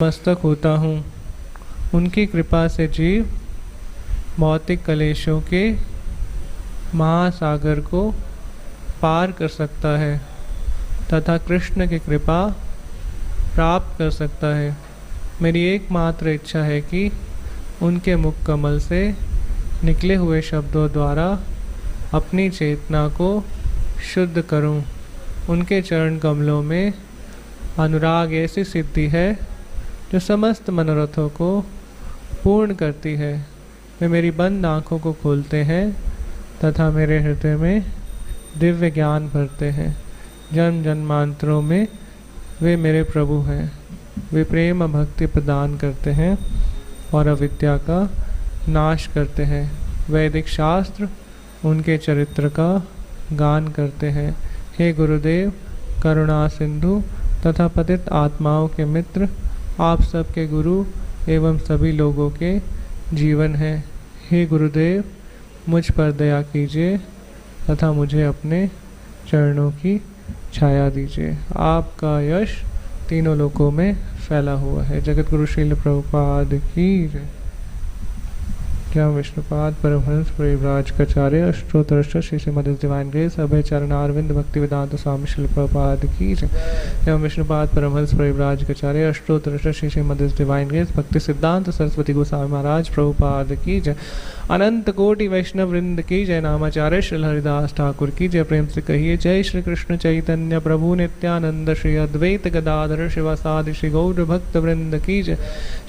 मस्तक होता हूँ। उनकी कृपा से जीव भौतिक कलेशों के महासागर को पार कर सकता है तथा कृष्ण की कृपा प्राप्त कर सकता है। मेरी एकमात्र इच्छा है कि उनके मुख कमल से निकले हुए शब्दों द्वारा अपनी चेतना को शुद्ध करूं। उनके चरण कमलों में अनुराग ऐसी सिद्धि है जो समस्त मनोरथों को पूर्ण करती है। वे मेरी बंद आँखों को खोलते हैं तथा मेरे हृदय में दिव्य ज्ञान भरते हैं। जन्म जन्मांतरों में वे मेरे प्रभु हैं। वे प्रेम और भक्ति प्रदान करते हैं और अविद्या का नाश करते हैं। वैदिक शास्त्र उनके चरित्र का गान करते हैं। हे गुरुदेव, करुणा सिंधु तथा पतित आत्माओं के मित्र, आप सबके गुरु एवं सभी लोगों के जीवन हैं। हे गुरुदेव, मुझ पर दया कीजिए तथा मुझे अपने चरणों की छाया दीजिए। आपका यश तीनों लोकों में फैला हुआ है। जगत गुरु श्रील प्रभुपाद की जय। क्या विष्णुपाद परमहंस परिव्राजकाचार्य अष्टोत्तर श्री श्रीमद डिवाइन ग्रेस अभय चरणारविंद भक्ति वेदांत स्वामी श्रील प्रभुपाद की जय। क्या विष्णुपाद परमहंस परिव्राजकाचार्य अष्टोत्तर श्री श्रीमद डिवाइन ग्रेस भक्ति सिद्धांत सरस्वती गोस्वामी महाराज प्रभुपाद की जय। अनंत कोटि वैष्णव वृंद की जय। नामाचार्य श्री हरिदास ठाकुर की जय। प्रेम से कहिए जय श्री कृष्ण चैतन्य प्रभु नित्यानंद श्री अद्वैत गदाधर शिवासादि श्री गौर भक्त वृंद की जय।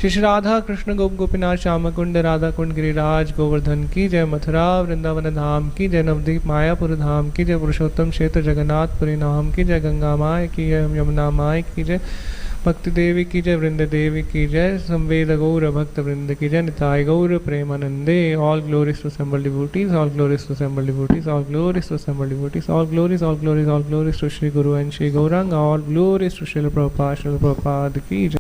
श्री राधा कृष्ण गोप गोपीनाथ श्याम कुंड राधा कुंड गिरिराज गोवर्धन की जय। मथुरा वृंदावन धाम की जय। नवदीप मायापुर धाम की जय। पुरुषोत्तम क्षेत्र जगन्नाथपुरी नाम की जय। गंगा माय की जय। यमुना माय की जय। भक्ति देवी की जय। वृंद देवी की जय। संवेद गौर भक्त वृंद की जय। निताय गौर प्रेमानंदे। All glories to assembled devotees, all glories to assembled devotees, all glories to assembled devotees, all glories, all glories, all glories to Shri Guru and Shri Gauranga, all glories to Srila Prabhupada की जय।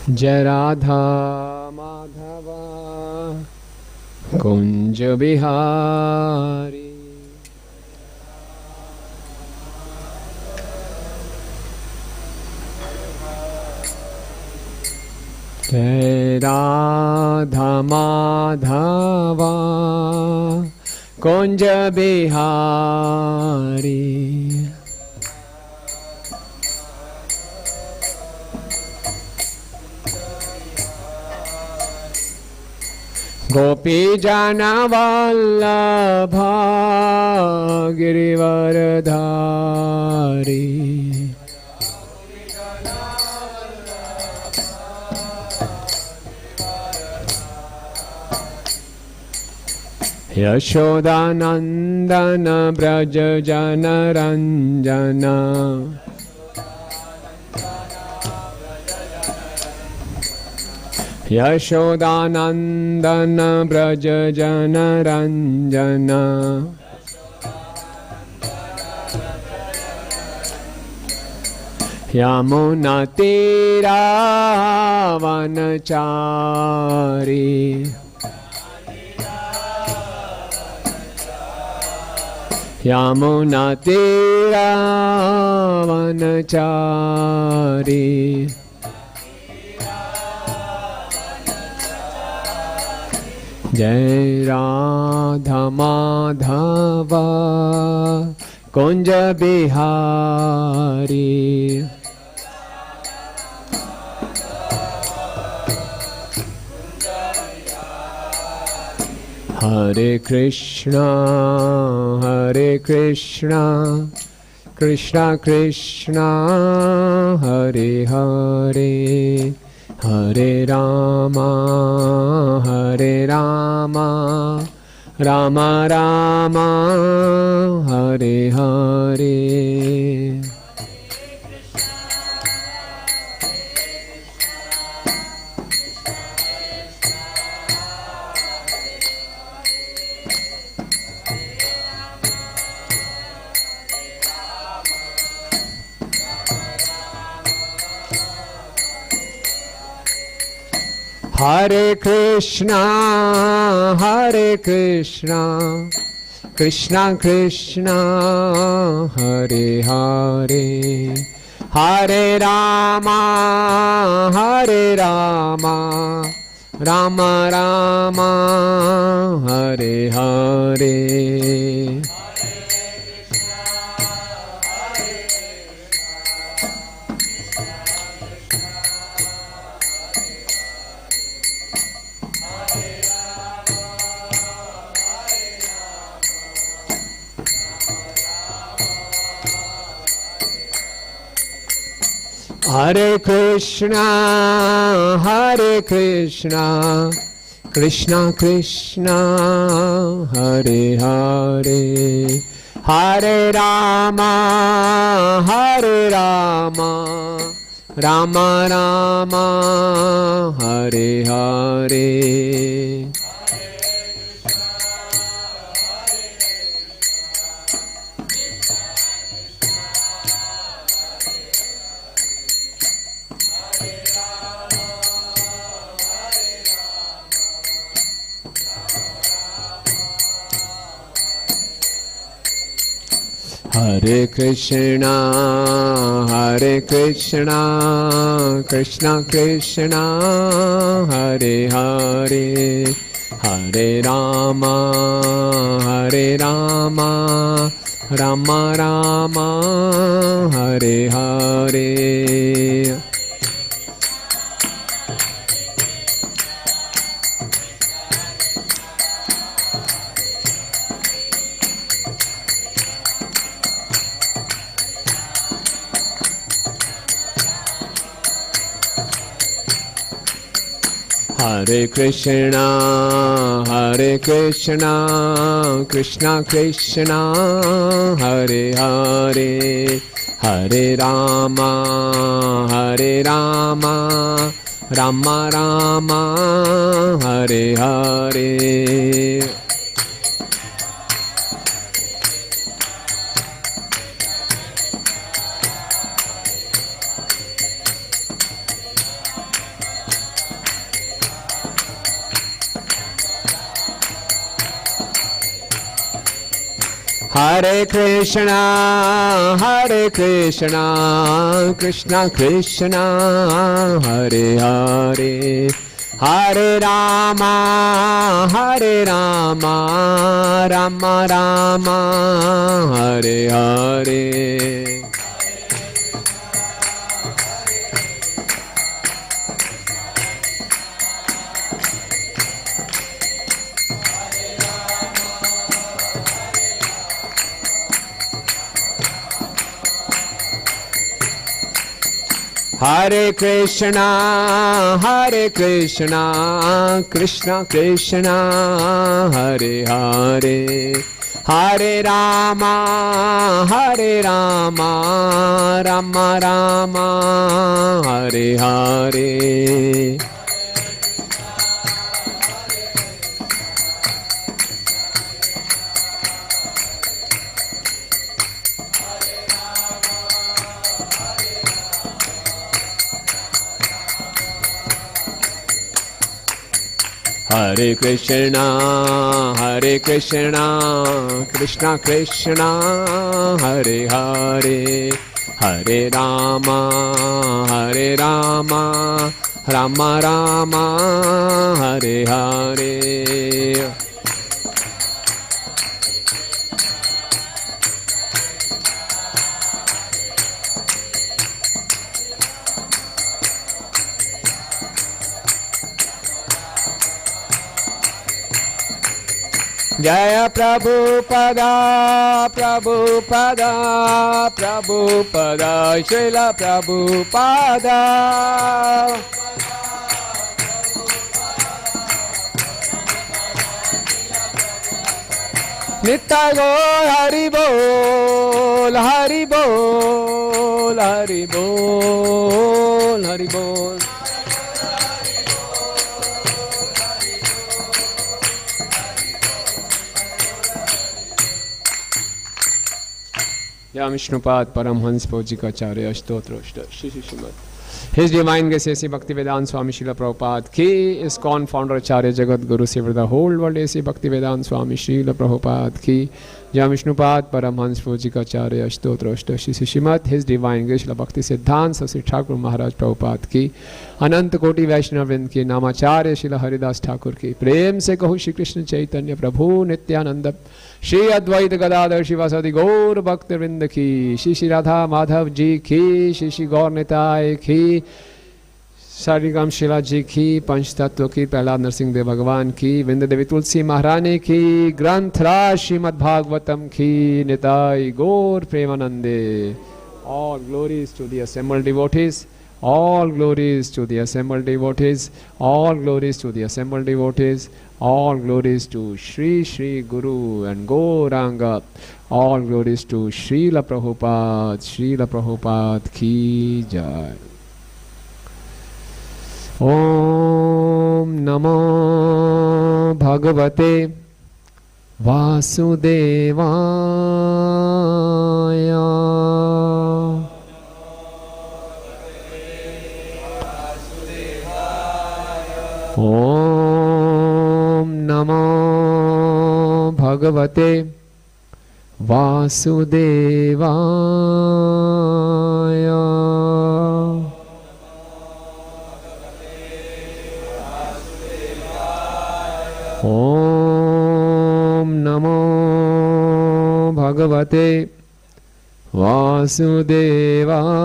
जय राधा माधवा कुंज बिहारी। जय राधा माधवा कुंज बिहारी। गोपी जन वल्लभा गिरिवरधारी। यशोदानंदन ब्रज जन रंजन। यशोदानंदन ब्रज जन रंजन। यमुना तीरा वनचारी। यमुना तीरा वनचारी। जय राधा माधवा कुंज बिहारी। हरे कृष्णा कृष्णा कृष्णा हरे हरे, हरे Rama Rama Rama Hare Hare. Hare Krishna, Krishna Krishna, Hare Hare, Hare Rama, Rama Rama, Hare Hare. Hare Krishna, Krishna Krishna, Hare Hare, Hare Rama, Rama Rama, Hare Hare. Hare Krishna, Krishna Krishna, Hare Hare, Hare Rama, Rama Rama, Hare Hare. Hare Krishna, Krishna Krishna, Hare Hare, Hare Rama, Rama Rama, Hare Hare. Hare Krishna, Krishna Krishna, Hare Hare, Hare Rama, Rama Rama, Hare Hare. Hare Krishna, Krishna Krishna, Hare Hare, Hare Rama, Rama Rama, Hare Hare. Hare Krishna, Krishna Krishna, Hare Hare, Hare Rama, Rama Rama, Hare Hare. Jaya Prabhupada, Srila Prabhupada. Nitya Gaur Hari Bol, बोल हरि बोल हरि बोल हरि बोल। या विष्णुपाद परमहंस पौजिकाचार्य स्तोत्र Shri Shrimad His Divine Grace A.C. Bhaktivedanta Swami Srila Prabhupada ki, ISKCON founder Acharya Jagat Guru Save the whole world A.C. Bhaktivedanta Swami Srila Prabhupada ki, Jai Vishnupad Paramhans Pujika Acharya Stotra Shri Srimad His Divine Grace Srila Bhakti Siddhanta Sri Thakur Maharaj Prabhupada की, अनंत कोटि वैष्णव वृंद की, नामाचार्य श्रील हरिदास ठाकुर की, प्रेम से कहूँ श्री कृष्ण चैतन्य प्रभु नित्यानंद, श्री अद्वैत गदाधर शिवासादि गौर भक्त वृंद की, श्री श्री राधा माधव जी की, श्री श्री गौर निताय की, सारिगम शिला जी की, पंचतत्व की, प्रहलाद नरसिंह देव भगवान की, वृंद देवी तुलसी महारानी की, ग्रंथराज श्रीमद् भागवतम की, निताय गौर प्रेमानंदे। All glories to the assembled devotees, all glories to the assembled devotees, all glories to the assembled devotees, all glories to Shri Shri Guru and Gauranga, all glories to Srila Prabhupada ki jai. Om Namo Bhagavate Vasudevaya. Om Namo Bhagavate Vasudevaya. Om Namo Bhagavate Vasudevaya.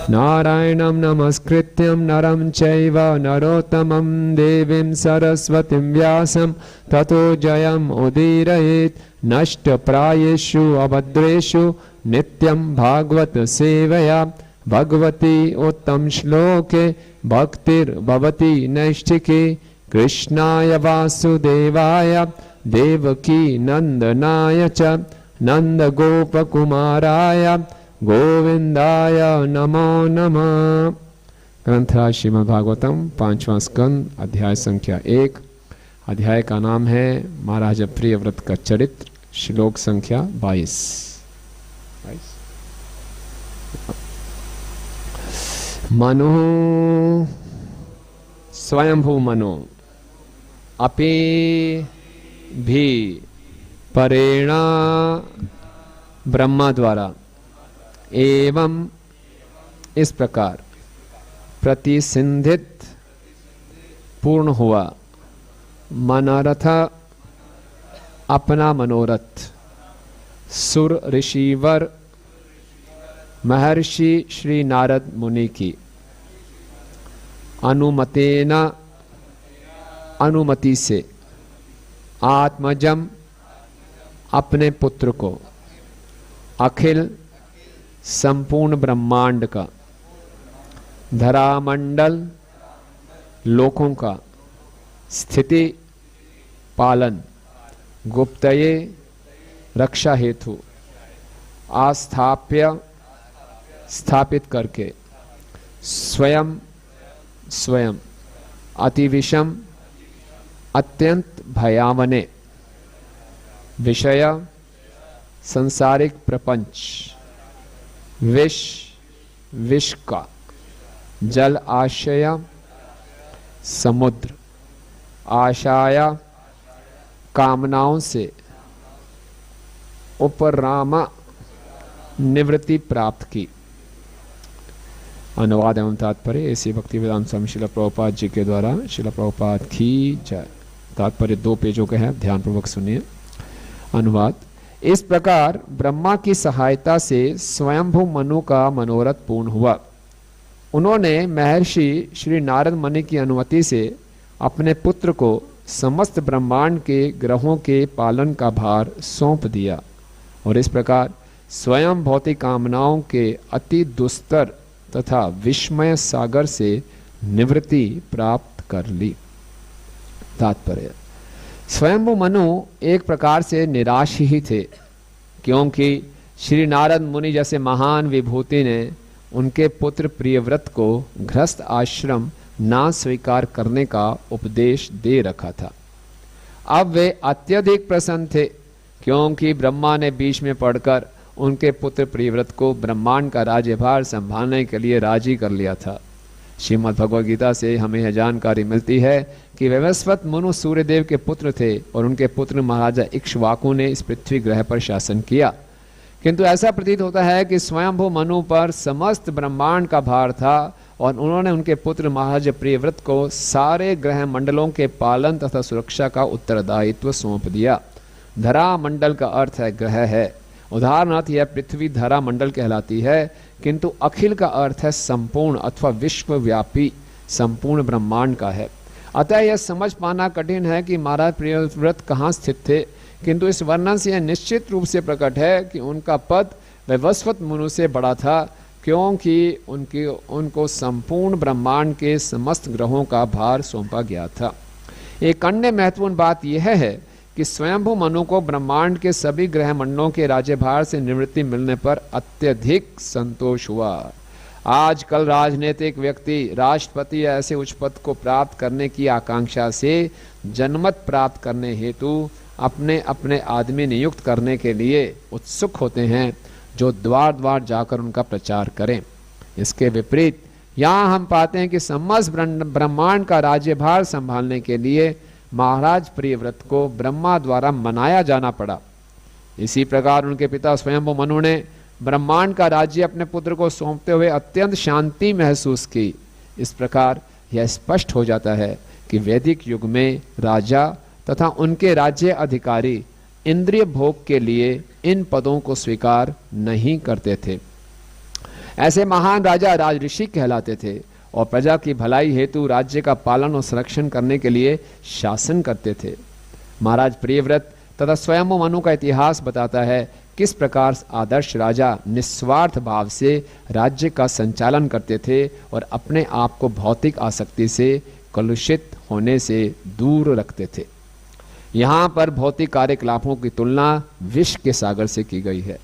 Narayanam namaskrityam naram chaiva narottamam devim saraswatim vyasam tato jayam udirayet nashta prayeshu abhadreshu nityam bhagvat sevaya bhagavati uttam shloke bhaktir bhavati naishtike krishnaya vasudevaya devaki nandanaya cha nanda gopakumaraya गोविंदाय नमो नमः। ग्रंथराज श्रीमद् भागवतम 5वां स्कंद अध्याय संख्या 1। अध्याय का नाम है महाराज प्रियव्रत का चरित्र, श्लोक संख्या 22। मनु स्वयंभू मनु अपि भी परेणा ब्रह्मा द्वारा एवं इस प्रकार प्रतिसिंधित पूर्ण हुआ मनोरथ अपना मनोरथ सुर ऋषिवर महर्षि श्री नारद मुनि की अनुमतेना अनुमति से आत्मजम अपने पुत्र को अखिल संपूर्ण ब्रह्मांड का धरामंडल लोकों का स्थिति पालन गुप्तये रक्षा हेतु आस्थाप्य स्थापित करके स्वयं स्वयं अतिविषम अत्यंत भयावने विषय संसारिक प्रपंच विष का जल आशय समुद्र आशाया कामनाओं से उपरामा निवृत्ति प्राप्त की। अनुवाद एवं तात्पर्य ऐसी भक्तिवेदांत स्वामी श्रील प्रभुपाद जी के द्वारा। श्रील प्रभुपाद की जय। तात्पर्य 2 पेजों का है, ध्यानपूर्वक सुनिए। अनुवाद। इस प्रकार ब्रह्मा की सहायता से स्वयंभू मनु का मनोरथ पूर्ण हुआ। उन्होंने महर्षि श्री नारद मुनि की अनुमति से अपने पुत्र को समस्त ब्रह्मांड के ग्रहों के पालन का भार सौंप दिया और इस प्रकार स्वयं भौतिक कामनाओं के अति दुस्तर तथा विस्मय सागर से निवृत्ति प्राप्त कर ली। तात्पर्य, स्वयंभू मनु एक प्रकार से निराश ही थे, क्योंकि श्री नारद मुनि जैसे महान विभूति ने उनके पुत्र प्रियव्रत को गृहस्थ आश्रम ना स्वीकार करने का उपदेश दे रखा था। अब वे अत्यधिक प्रसन्न थे, क्योंकि ब्रह्मा ने बीच में पड़कर उनके पुत्र प्रियव्रत को ब्रह्मांड का राज्यभार संभालने के लिए राजी कर लिया था। श्रीमद् भगवद गीता से हमें यह जानकारी मिलती है कि वैवस्वत मनु सूर्यदेव के पुत्र थे और उनके पुत्र महाराजा इक्ष्वाकु ने इस पृथ्वी ग्रह पर शासन किया। किंतु ऐसा प्रतीत होता है कि स्वयंभू मनु पर समस्त ब्रह्मांड का भार था और उन्होंने उनके पुत्र महाराज प्रियव्रत को सारे ग्रह मंडलों के पालन तथा सुरक्षा का उत्तरदायित्व सौंप दिया। धरा मंडल का अर्थ है ग्रह है। उदाहरणार्थ यह पृथ्वी धरा मंडल कहलाती है, किंतु अखिल का अर्थ है संपूर्ण अथवा विश्वव्यापी संपूर्ण ब्रह्मांड का है। अतः यह समझ पाना कठिन है कि महाराज प्रियव्रत कहाँ स्थित थे, किंतु इस वर्णन से यह निश्चित रूप से प्रकट है कि उनका पद वैवस्वत मनु से बड़ा था, क्योंकि उनको संपूर्ण ब्रह्मांड के समस्त ग्रहों का भार सौंपा गया था। एक अन्य महत्वपूर्ण बात यह है कि स्वयंभू मनु को ब्रह्मांड के सभी ग्रह मंडलों के राज्यभार से निवृत्ति मिलने पर अत्यधिक संतोष हुआ। आजकल राजनीतिक व्यक्ति राष्ट्रपति या ऐसे उच्च पद को प्राप्त करने की आकांक्षा से जनमत प्राप्त करने हेतु अपने अपने आदमी नियुक्त करने के लिए उत्सुक होते हैं, जो द्वार द्वार जाकर उनका प्रचार करें। इसके विपरीत यहाँ हम पाते हैं कि समस्त ब्रह्मांड का राज्यभार संभालने के लिए महाराज प्रियव्रत को ब्रह्मा द्वारा मनाया जाना पड़ा। इसी प्रकार उनके पिता स्वयंभू मनु ने ब्रह्मांड का राज्य अपने पुत्र को सौंपते हुए अत्यंत शांति महसूस की। इस प्रकार यह स्पष्ट हो जाता है कि वैदिक युग में राजा तथा उनके राज्य अधिकारी इंद्रिय भोग के लिए इन पदों को स्वीकार नहीं करते थे। ऐसे महान राजा राजऋषि कहलाते थे और प्रजा की भलाई हेतु राज्य का पालन और संरक्षण करने के लिए शासन करते थे। महाराज प्रियव्रत तथा स्वयंभू मनु का इतिहास बताता है किस प्रकार आदर्श राजा निस्वार्थ भाव से राज्य का संचालन करते थे और अपने आप को भौतिक आसक्ति से कलुषित होने से दूर रखते थे। यहाँ पर भौतिक कार्यकलापों की तुलना विष के सागर से की गई है।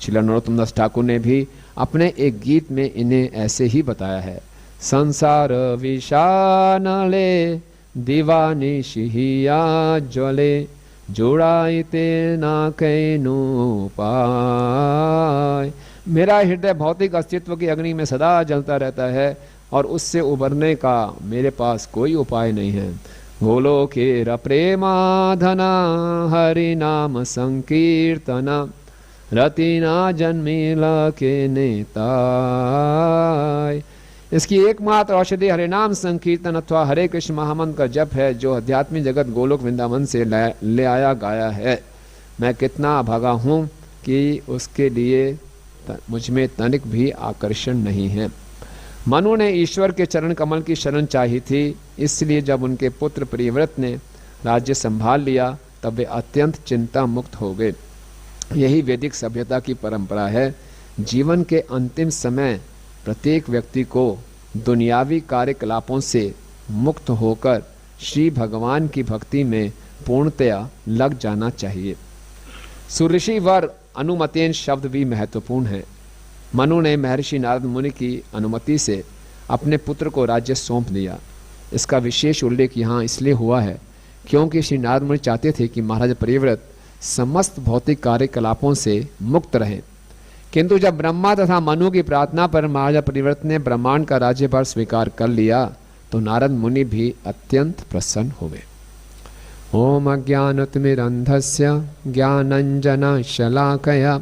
श्री नरोत्तम दास ठाकुर ने भी अपने एक गीत में इन्हें ऐसे ही बताया है। संसार विषानले दीवानी शिहिया ज्वले जोड़ाइते ना कैनु पाय। मेरा हृदय भौतिक अस्तित्व की अग्नि में सदा जलता रहता है और उससे उबरने का मेरे पास कोई उपाय नहीं है। गोलोकेर प्रेमाधना हरि नाम संकीर्तना रतिना जन्मील के नेताय। इसकी एकमात्र औषधि हरे नाम संकीर्तन अथवा हरे कृष्ण महामंत्र का जप है, जो आध्यात्मिक जगत गोलोक वृंदावन से ले आया गाया है। मैं कितना अभागा हूँ कि उसके लिए मुझ में तनिक भी आकर्षण नहीं है। मनु ने ईश्वर के चरण कमल की शरण चाही थी, इसलिए जब उनके पुत्र प्रियव्रत ने राज्य संभाल लिया तब वे अत्यंत चिंता मुक्त हो गए। यही वैदिक सभ्यता की परंपरा है। जीवन के अंतिम समय प्रत्येक व्यक्ति को दुनियावी कार्यकलापों से मुक्त होकर श्री भगवान की भक्ति में पूर्णतया लग जाना चाहिए। सुऋषि वर अनुमतेन शब्द भी महत्वपूर्ण है। मनु ने महर्षि नारद मुनि की अनुमति से अपने पुत्र को राज्य सौंप दिया। इसका विशेष उल्लेख यहाँ इसलिए हुआ है क्योंकि श्री नारद मुनि चाहते थे कि महाराज प्रियव्रत समस्त भौतिक कार्यकलापों से मुक्त रहें। किंतु जब ब्रह्मा तथा मनु की प्रार्थना पर महाराजा प्रियव्रत ने ब्रह्मांड का राज्यभार स्वीकार कर लिया तो नारद मुनि भी अत्यंत प्रसन्न हुए। ओम अज्ञानतिमिरन्धस्य ज्ञानञ्जनशलाकया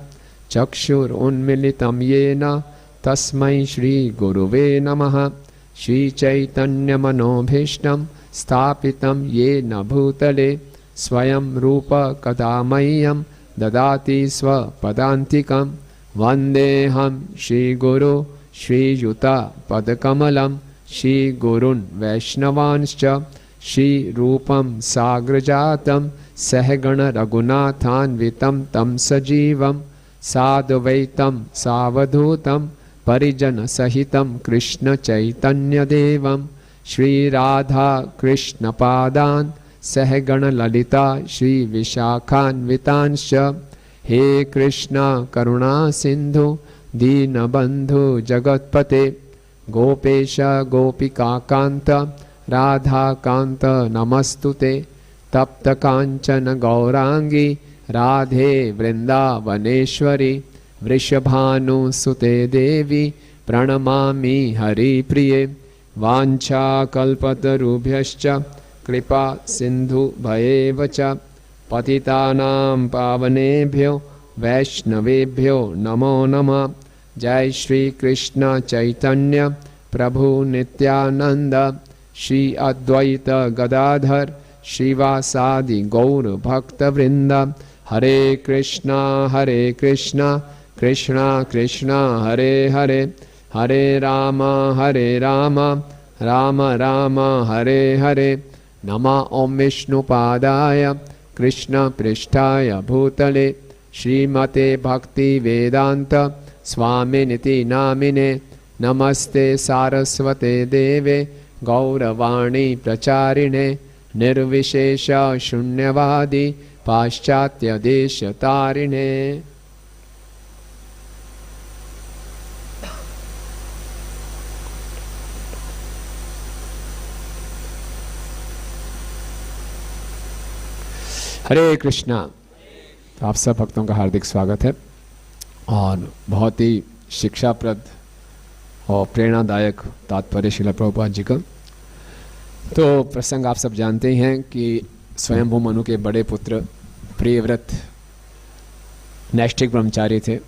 चक्षुरुन्मीलितं येन तस्मै श्रीगुरुवे नमः। श्रीचैतन्यमनोभीष्टं स्थापितं येन भूतले स्वयं रूप कदा मह्यं ददाति स्वपदान्तिकं। वन्देऽहं श्रीगुरो श्रीयुतपदकमलं श्रीगुरून् वैष्णवांश्च श्रीरूपं साग्रजातं सहगण रघुनाथान्वितं तं सजीवं साद्वैतं सावधूतं परिजनसहितं कृष्णचैतन्यदेवं श्री राधा कृष्ण पादान सहगण ललिता श्री विशाखान्वितांश्च। हे कृष्ण करुणा सिंधु दीनबंधु जगत्पते गोपेश गोपिकाकांत राधाकांत नमस्तुते। तप्त कांचन गौरांगी राधे वृंदावनेश्वरी वृषभानुसुते देवी प्रणमामि हरिप्रिये। वाञ्छाकल्पतरुभ्यश्च कृपा सिन्धुभयेव च पतितानां पावनेभ्यो वैष्णवेभ्यो नमो नमः। जय श्री कृष्ण चैतन्य प्रभु नित्यानंद श्री अद्वैत गदाधर श्रीवासादि गौर भक्त वृंद। हरे कृष्णा कृष्णा कृष्णा हरे हरे हरे राम राम राम हरे हरे। नमः ओम विष्णुपादाय कृष्ण पृष्ठाय भूतले श्रीमते भक्ति वेदांत स्वामिनिति नामिने। नमस्ते सारस्वते देवे गौरवाणी प्रचारिणे निर्विशेष शून्यवादी पाश्चात्य देश तारिणे। हरे कृष्णा। तो आप सब भक्तों का हार्दिक स्वागत है और बहुत ही शिक्षाप्रद और प्रेरणादायक तात्पर्य श्रील प्रभुपाद जी का। तो प्रसंग आप सब जानते हैं कि स्वयंभू मनु के बड़े पुत्र प्रियव्रत नैष्ठिक ब्रह्मचारी थे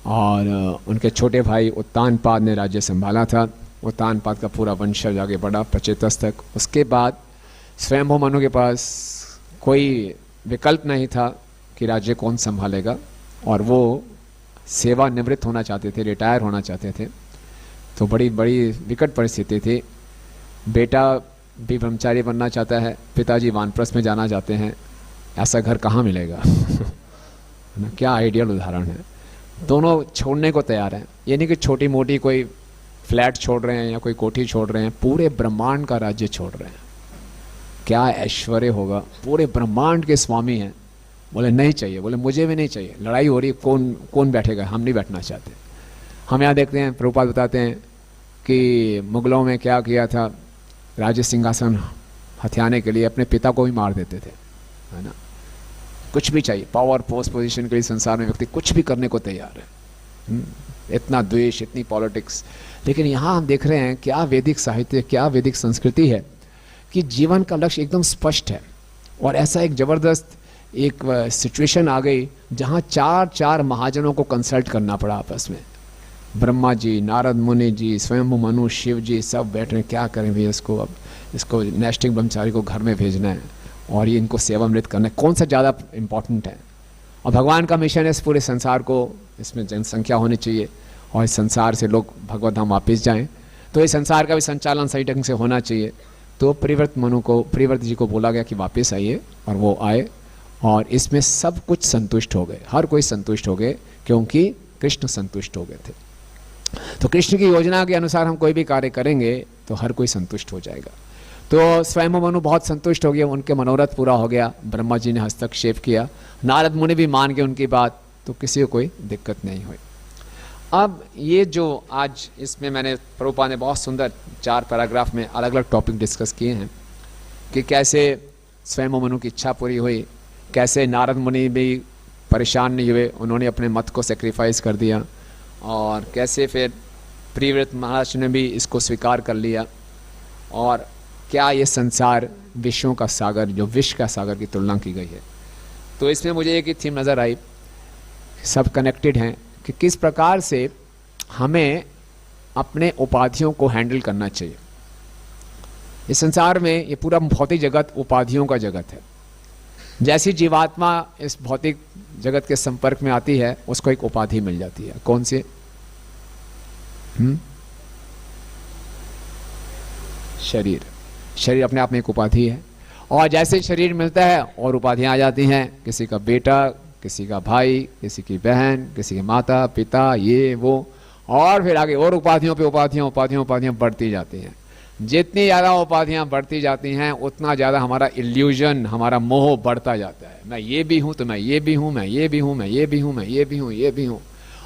और उनके छोटे भाई उत्तानपाद ने राज्य संभाला था। उत्तानपाद का पूरा वंशज आगे बढ़ा प्रचेतस तक। उसके बाद स्वयंभू मनु के पास कोई विकल्प नहीं था कि राज्य कौन संभालेगा और वो सेवानिवृत्त होना चाहते थे, रिटायर होना चाहते थे। तो बड़ी विकट परिस्थिति थी। बेटा भी ब्रह्मचारी बनना चाहता है, पिताजी वानप्रस्थ में जाना चाहते हैं। ऐसा घर कहाँ मिलेगा? क्या आइडियल उदाहरण है। दोनों छोड़ने को तैयार हैं। ये नहीं कि छोटी मोटी कोई फ्लैट छोड़ रहे हैं या कोई कोठी छोड़ रहे हैं, पूरे ब्रह्मांड का राज्य छोड़ रहे हैं। क्या ऐश्वर्य होगा। पूरे ब्रह्मांड के स्वामी हैं। बोले नहीं चाहिए, बोले मुझे भी नहीं चाहिए। लड़ाई हो रही, कौन बैठेगा, हम नहीं बैठना चाहते। हम यहाँ देखते हैं, प्रभुपाद बताते हैं कि मुगलों में क्या किया था, राज्य सिंहासन हथियाने के लिए अपने पिता को भी मार देते थे, है ना। कुछ भी चाहिए, पावर पोस्ट पोजीशन के लिए संसार में व्यक्ति कुछ भी करने को तैयार है। इतना द्वेष, इतनी पॉलिटिक्स। लेकिन यहाँ हम देख रहे हैं क्या वैदिक साहित्य, क्या वैदिक संस्कृति है कि जीवन का लक्ष्य एकदम स्पष्ट है। और ऐसा एक ज़बरदस्त एक सिचुएशन आ गई जहाँ चार महाजनों को कंसल्ट करना पड़ा आपस में। ब्रह्मा जी, नारद मुनि जी, स्वयं मनु, शिव जी सब बैठ रहे हैं, क्या करें भैया इसको। अब इसको नैष्ठिक ब्रह्मचारी को घर में भेजना है और ये इनको सेवामृत करना है, कौन सा ज़्यादा इम्पोर्टेंट है। और भगवान का मिशन है इस पूरे संसार को, इसमें जनसंख्या होनी चाहिए और इस संसार से लोग भगवत धाम वापस जाएँ। तो इस संसार का भी संचालन सही ढंग से होना चाहिए। तो प्रियव्रत जी को बोला गया कि वापस आइए और वो आए और इसमें सब कुछ संतुष्ट हो गए। हर कोई संतुष्ट हो गए क्योंकि कृष्ण संतुष्ट हो गए थे। तो कृष्ण की योजना के अनुसार हम कोई भी कार्य करेंगे तो हर कोई संतुष्ट हो जाएगा। तो स्वयं मनु बहुत संतुष्ट हो गया, उनके मनोरथ पूरा हो गया। ब्रह्मा जी ने हस्तक्षेप किया, नारद मुनि भी मान गए उनकी बात, तो किसी को कोई दिक्कत नहीं हुई। अब ये जो आज इसमें मैंने प्रभुपाद ने बहुत सुंदर 4 पैराग्राफ में अलग अलग टॉपिक डिस्कस किए हैं कि कैसे स्वयं मनु की इच्छा पूरी हुई, कैसे नारद मुनि भी परेशान नहीं हुए, उन्होंने अपने मत को सेक्रीफाइस कर दिया, और कैसे फिर प्रियव्रत महाराज ने भी इसको स्वीकार कर लिया। और क्या ये संसार विश्वों का सागर, जो विश्व का सागर की तुलना की गई है। तो इसमें मुझे एक ही थीम नज़र आई, सब कनेक्टेड हैं कि किस प्रकार से हमें अपने उपाधियों को हैंडल करना चाहिए। इस संसार में ये पूरा भौतिक जगत उपाधियों का जगत है। जैसी जीवात्मा इस भौतिक जगत के संपर्क में आती है उसको एक उपाधि मिल जाती है। कौन सी? शरीर अपने आप में एक उपाधि है। और जैसे शरीर मिलता है और उपाधियां आ जाती हैं, किसी का बेटा, किसी का भाई, किसी की बहन, किसी के माता पिता, ये वो, और फिर आगे और उपाधियों पे उपाधियां बढ़ती जाती हैं। जितनी ज़्यादा उपाधियां बढ़ती जाती हैं उतना ज़्यादा हमारा इल्यूजन, हमारा मोह बढ़ता जाता है। मैं ये भी हूं तो मैं ये भी हूं, मैं ये भी हूं, मैं ये भी हूं, मैं ये भी हूं, ये भी हूं,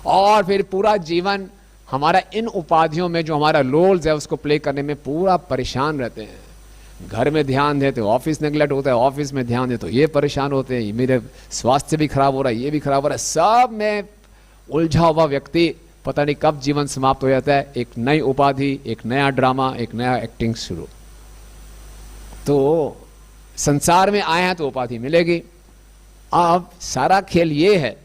और फिर पूरा जीवन हमारा इन उपाधियों में जो हमारा रोल्स है उसको प्ले करने में पूरा परेशान रहते हैं। घर में ध्यान दे तो ऑफिस नेग्लेक्ट होता है, ऑफिस में ध्यान दे तो ये परेशान होते हैं, मेरे स्वास्थ्य भी खराब हो रहा है, ये भी खराब हो रहा है, सब में उलझा हुआ व्यक्ति पता नहीं कब जीवन समाप्त हो जाता है। एक नई उपाधि, एक नया ड्रामा, एक नया एक्टिंग शुरू। तो संसार में आए हैं तो उपाधि मिलेगी। अब सारा खेल ये है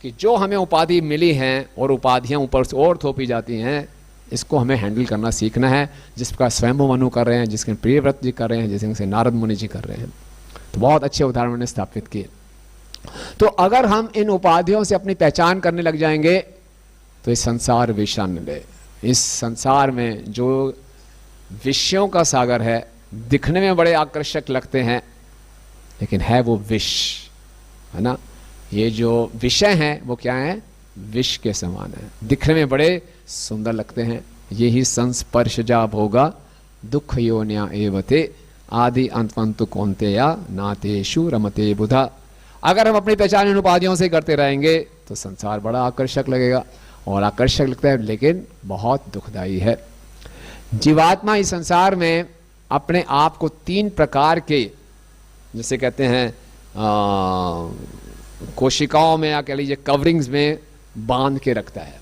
कि जो हमें उपाधि मिली हैं और उपाधियां ऊपर से और थोपी जाती हैं, इसको हमें हैंडल करना सीखना है, जिस प्रकार स्वयंभू मनु कर रहे हैं, जिसके प्रियव्रत जी कर रहे हैं, जिससे नारद मुनि जी कर रहे हैं। तो बहुत अच्छे उदाहरण उन्होंने स्थापित किए। तो अगर हम इन उपाधियों से अपनी पहचान करने लग जाएंगे तो इस संसार विषान्य, इस संसार में जो विषयों का सागर है, दिखने में बड़े आकर्षक लगते हैं लेकिन है वो विष, है ना। ये जो विषय हैं वो क्या है, विष के समान है, दिखने में बड़े सुंदर लगते हैं। यही संस्पर्शजा भोगा दुख योन्या एवते आदि अंतवंतु कौन्तेया नातेषु रमते बुधा। अगर हम अपनी पहचान इन उपाधियों से करते रहेंगे तो संसार बड़ा आकर्षक लगेगा, और आकर्षक लगता है लेकिन बहुत दुखदाई है। जीवात्मा इस संसार में अपने आप को 3 प्रकार के, जैसे कहते हैं कोशिकाओं में या कह लीजिए कवरिंग्स में बांध के रखता है।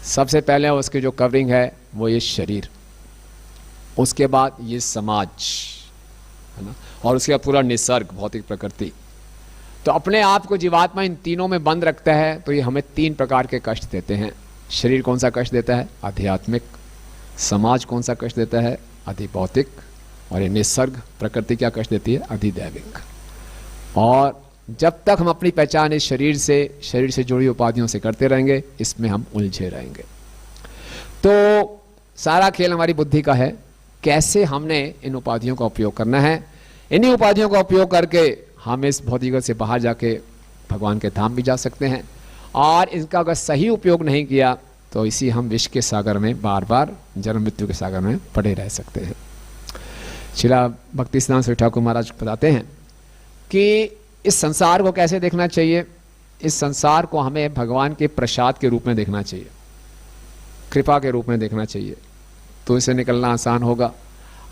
सबसे पहले उसकी जो कवरिंग है वो ये शरीर, उसके बाद ये समाज, है ना, और उसके बाद पूरा निसर्ग, भौतिक प्रकृति। तो अपने आप को जीवात्मा इन तीनों में बंद रखता है तो ये हमें 3 प्रकार के कष्ट देते हैं। शरीर कौन सा कष्ट देता है, आध्यात्मिक। समाज कौन सा कष्ट देता है, अधिभौतिक। और ये निसर्ग, प्रकृति क्या कष्ट देती है, अधिदैविक। और जब तक हम अपनी पहचान इस शरीर से जुड़ी उपाधियों से करते रहेंगे, इसमें हम उलझे रहेंगे। तो सारा खेल हमारी बुद्धि का है, कैसे हमने इन उपाधियों का उपयोग करना है। इन्हीं उपाधियों का उपयोग करके हम इस भौतिक से बाहर जाके भगवान के धाम भी जा सकते हैं, और इनका अगर सही उपयोग नहीं किया तो इसी हम विश्व के सागर में बार बार जन्म मृत्यु के सागर में पड़े रह सकते हैं। श्रीला भक्ति सिद्धांत स्वामी ठाकुर महाराज बताते हैं कि इस संसार को कैसे देखना चाहिए। इस संसार को हमें भगवान के प्रसाद के रूप में देखना चाहिए, कृपा के रूप में देखना चाहिए, तो इससे निकलना आसान होगा।